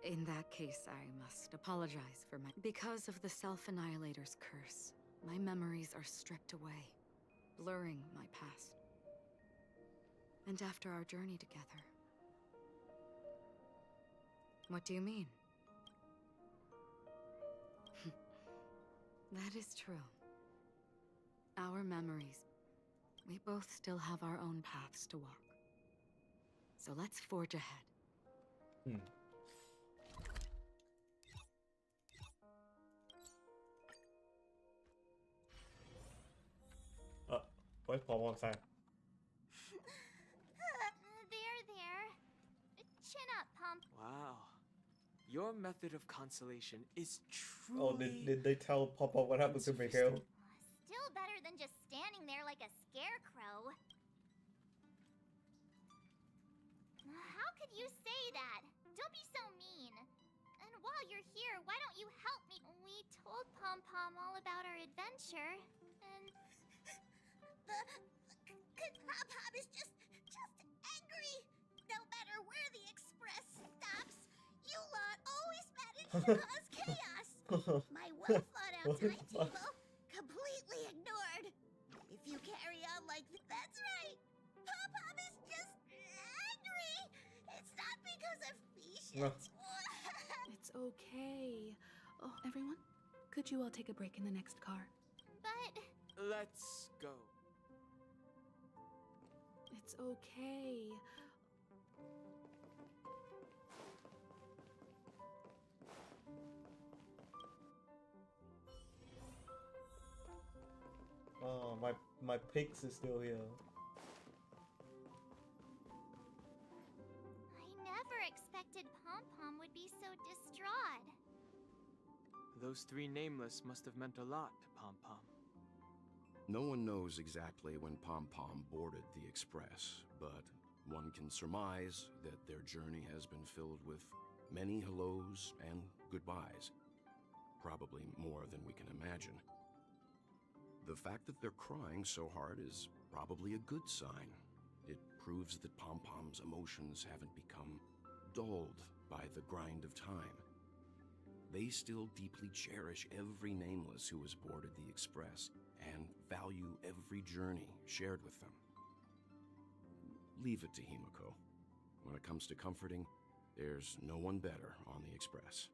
In that case, I must apologize for my... Because of the Self-Annihilator's curse, my memories are stripped away, blurring my past. And after our journey together... What do you mean? That is true. Our memories... We both still have our own paths to walk. So let's forge ahead. Where's Paul one time? There. Chin up, Pump. Wow. Your method of consolation is truly... Oh, did they tell Papa what happened to Mikhail? Still better than just standing there like a scarecrow. How could you say that? Don't be so mean. And while you're here, why don't you help me? We told Pom Pom all about our adventure, and... Pom Pom is just angry. No matter where the express stops, you lot always manage to cause chaos. My well thought out timetable completely ignored. If you carry on like that's right. Pom Pom is just angry. It's not because of Fishes. It's okay. Oh, everyone, could you all take a break in the next car? But... Let's go. It's okay. Oh, my pigs is still here. I never expected Pom Pom would be so distraught. Those three nameless must have meant a lot to Pom Pom. No one knows exactly when Pom Pom boarded the Express, but one can surmise that their journey has been filled with many hellos and goodbyes. Probably more than we can imagine. The fact that they're crying so hard is probably a good sign. It proves that Pom Pom's emotions haven't become dulled by the grind of time. They still deeply cherish every nameless who has boarded the Express and value every journey shared with them. Leave it to Himiko. When it comes to comforting, there's no one better on the Express.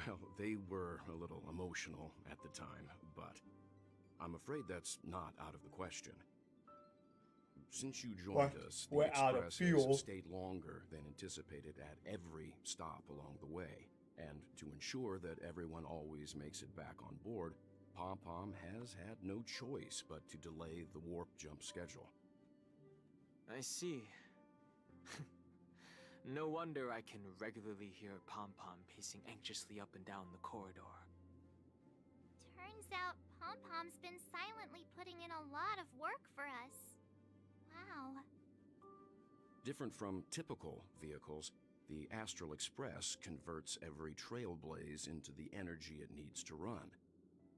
Well, they were a little emotional at the time, but I'm afraid that's not out of the question. Since you joined us, the Express has stayed longer than anticipated at every stop along the way. And to ensure that everyone always makes it back on board, Pom Pom has had no choice but to delay the warp jump schedule. I see. No wonder I can regularly hear Pom Pom pacing anxiously up and down the corridor. Turns out Pom Pom's been silently putting in a lot of work for us. Wow. Different from typical vehicles, the Astral Express converts every trailblaze into the energy it needs to run.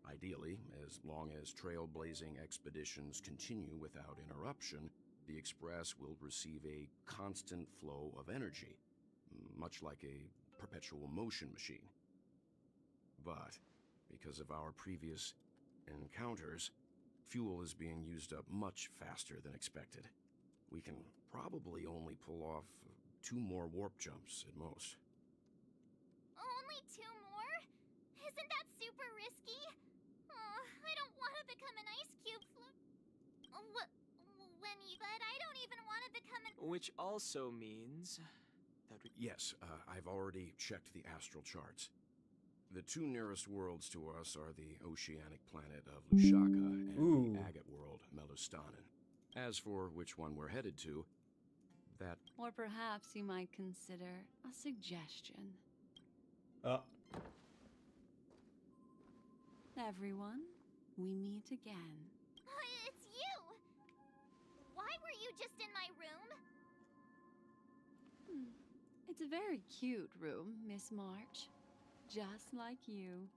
Ideally, as long as trailblazing expeditions continue without interruption, the Express will receive a constant flow of energy, much like a perpetual motion machine. But because of our previous encounters, fuel is being used up much faster than expected. We can probably only pull off 2 more warp jumps at most. Only 2 more? Isn't that super risky? Oh, I don't want to become an ice cube but I don't even want to become an... Which also means that Yes, I've already checked the astral charts. The 2 nearest worlds to us are the oceanic planet of Lushaka and the agate world, Melustanen. As for which one we're headed to, that... Or perhaps you might consider a suggestion. Everyone, we meet again. It's you! Why were you just in my room? It's a very cute room, Miss March. Just like you.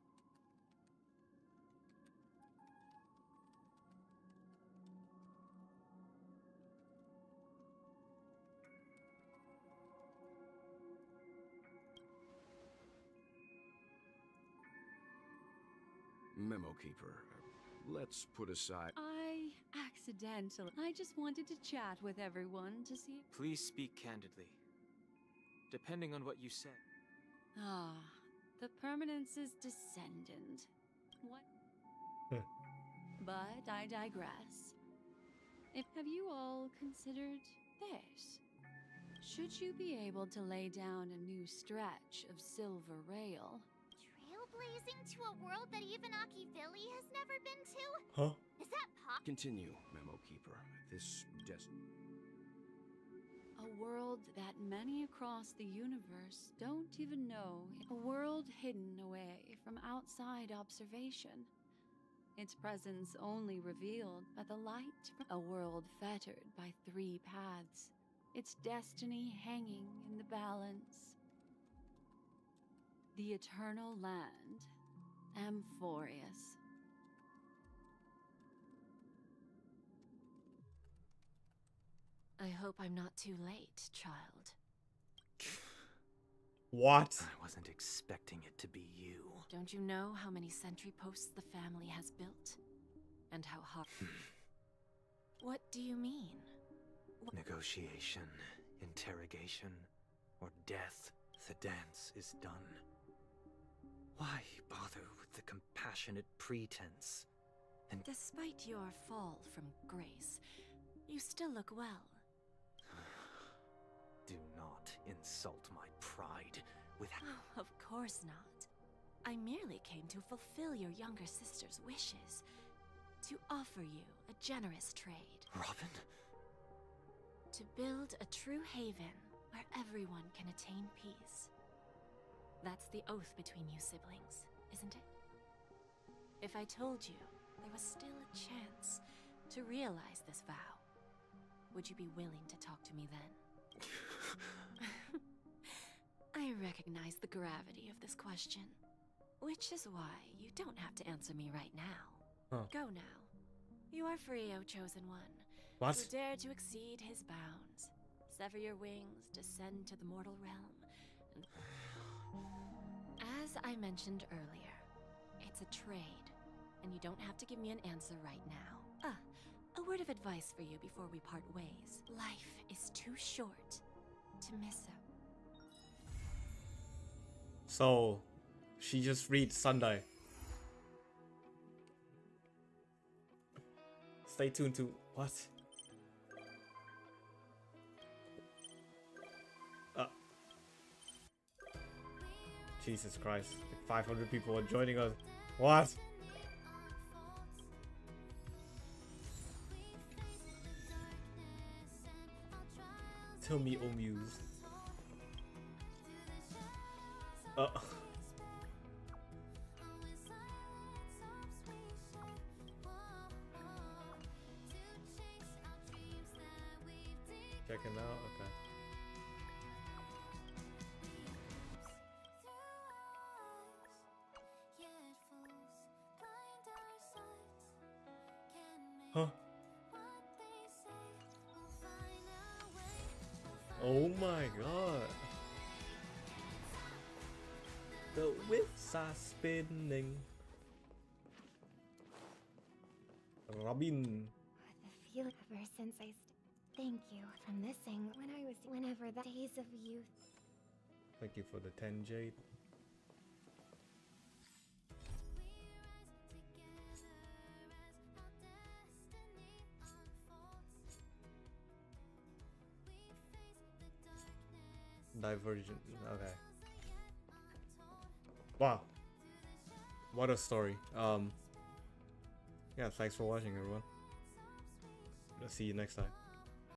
Memo Keeper, let's put aside... I just wanted to chat with everyone to see... Please speak candidly. Depending on what you said. The Permanence's descendant. What? But I digress. Have you all considered this? Should you be able to lay down a new stretch of silver rail... Trailblazing to a world that even Akivili has never been to? Huh? Is that possible? Continue, Memo Keeper. This A world that many across the universe don't even know. A world hidden away from outside observation. Its presence only revealed by the light from a world fettered by 3 paths. Its destiny hanging in the balance. The eternal land, Amphorius. I hope I'm not too late, child. What? I wasn't expecting it to be you. Don't you know how many sentry posts the family has built? And how hard... What do you mean? Negotiation, interrogation, or death. The dance is done. Why bother with the compassionate pretense? And despite your fall from grace, you still look well. Do not insult my pride with... Oh, of course not. I merely came to fulfill your younger sister's wishes. To offer you a generous trade. Robin? To build a true haven where everyone can attain peace. That's the oath between you siblings, isn't it? If I told you there was still a chance to realize this vow, would you be willing to talk to me then? I recognize the gravity of this question, which is why you don't have to answer me right now. Huh. Go now. You are free, O Chosen One. What? Who dare to exceed his bounds. Sever your wings, descend to the mortal realm, and... As I mentioned earlier, it's a trade, and you don't have to give me an answer right now. A word of advice for you before we part ways. Life is too short to miss out. So, she just reads Sunday. Stay tuned to what? Jesus Christ! Like 500 people are joining us. What? Tell me, O Muse. Checking out, okay. Huh? Oh my god. The whips are spinning. Robin. The feel ever since thank you for missing whenever the days of youth. Thank you for the 10 jade. Divergent. Okay. Wow. What a story. Yeah, thanks for watching, everyone. I'll see you next time.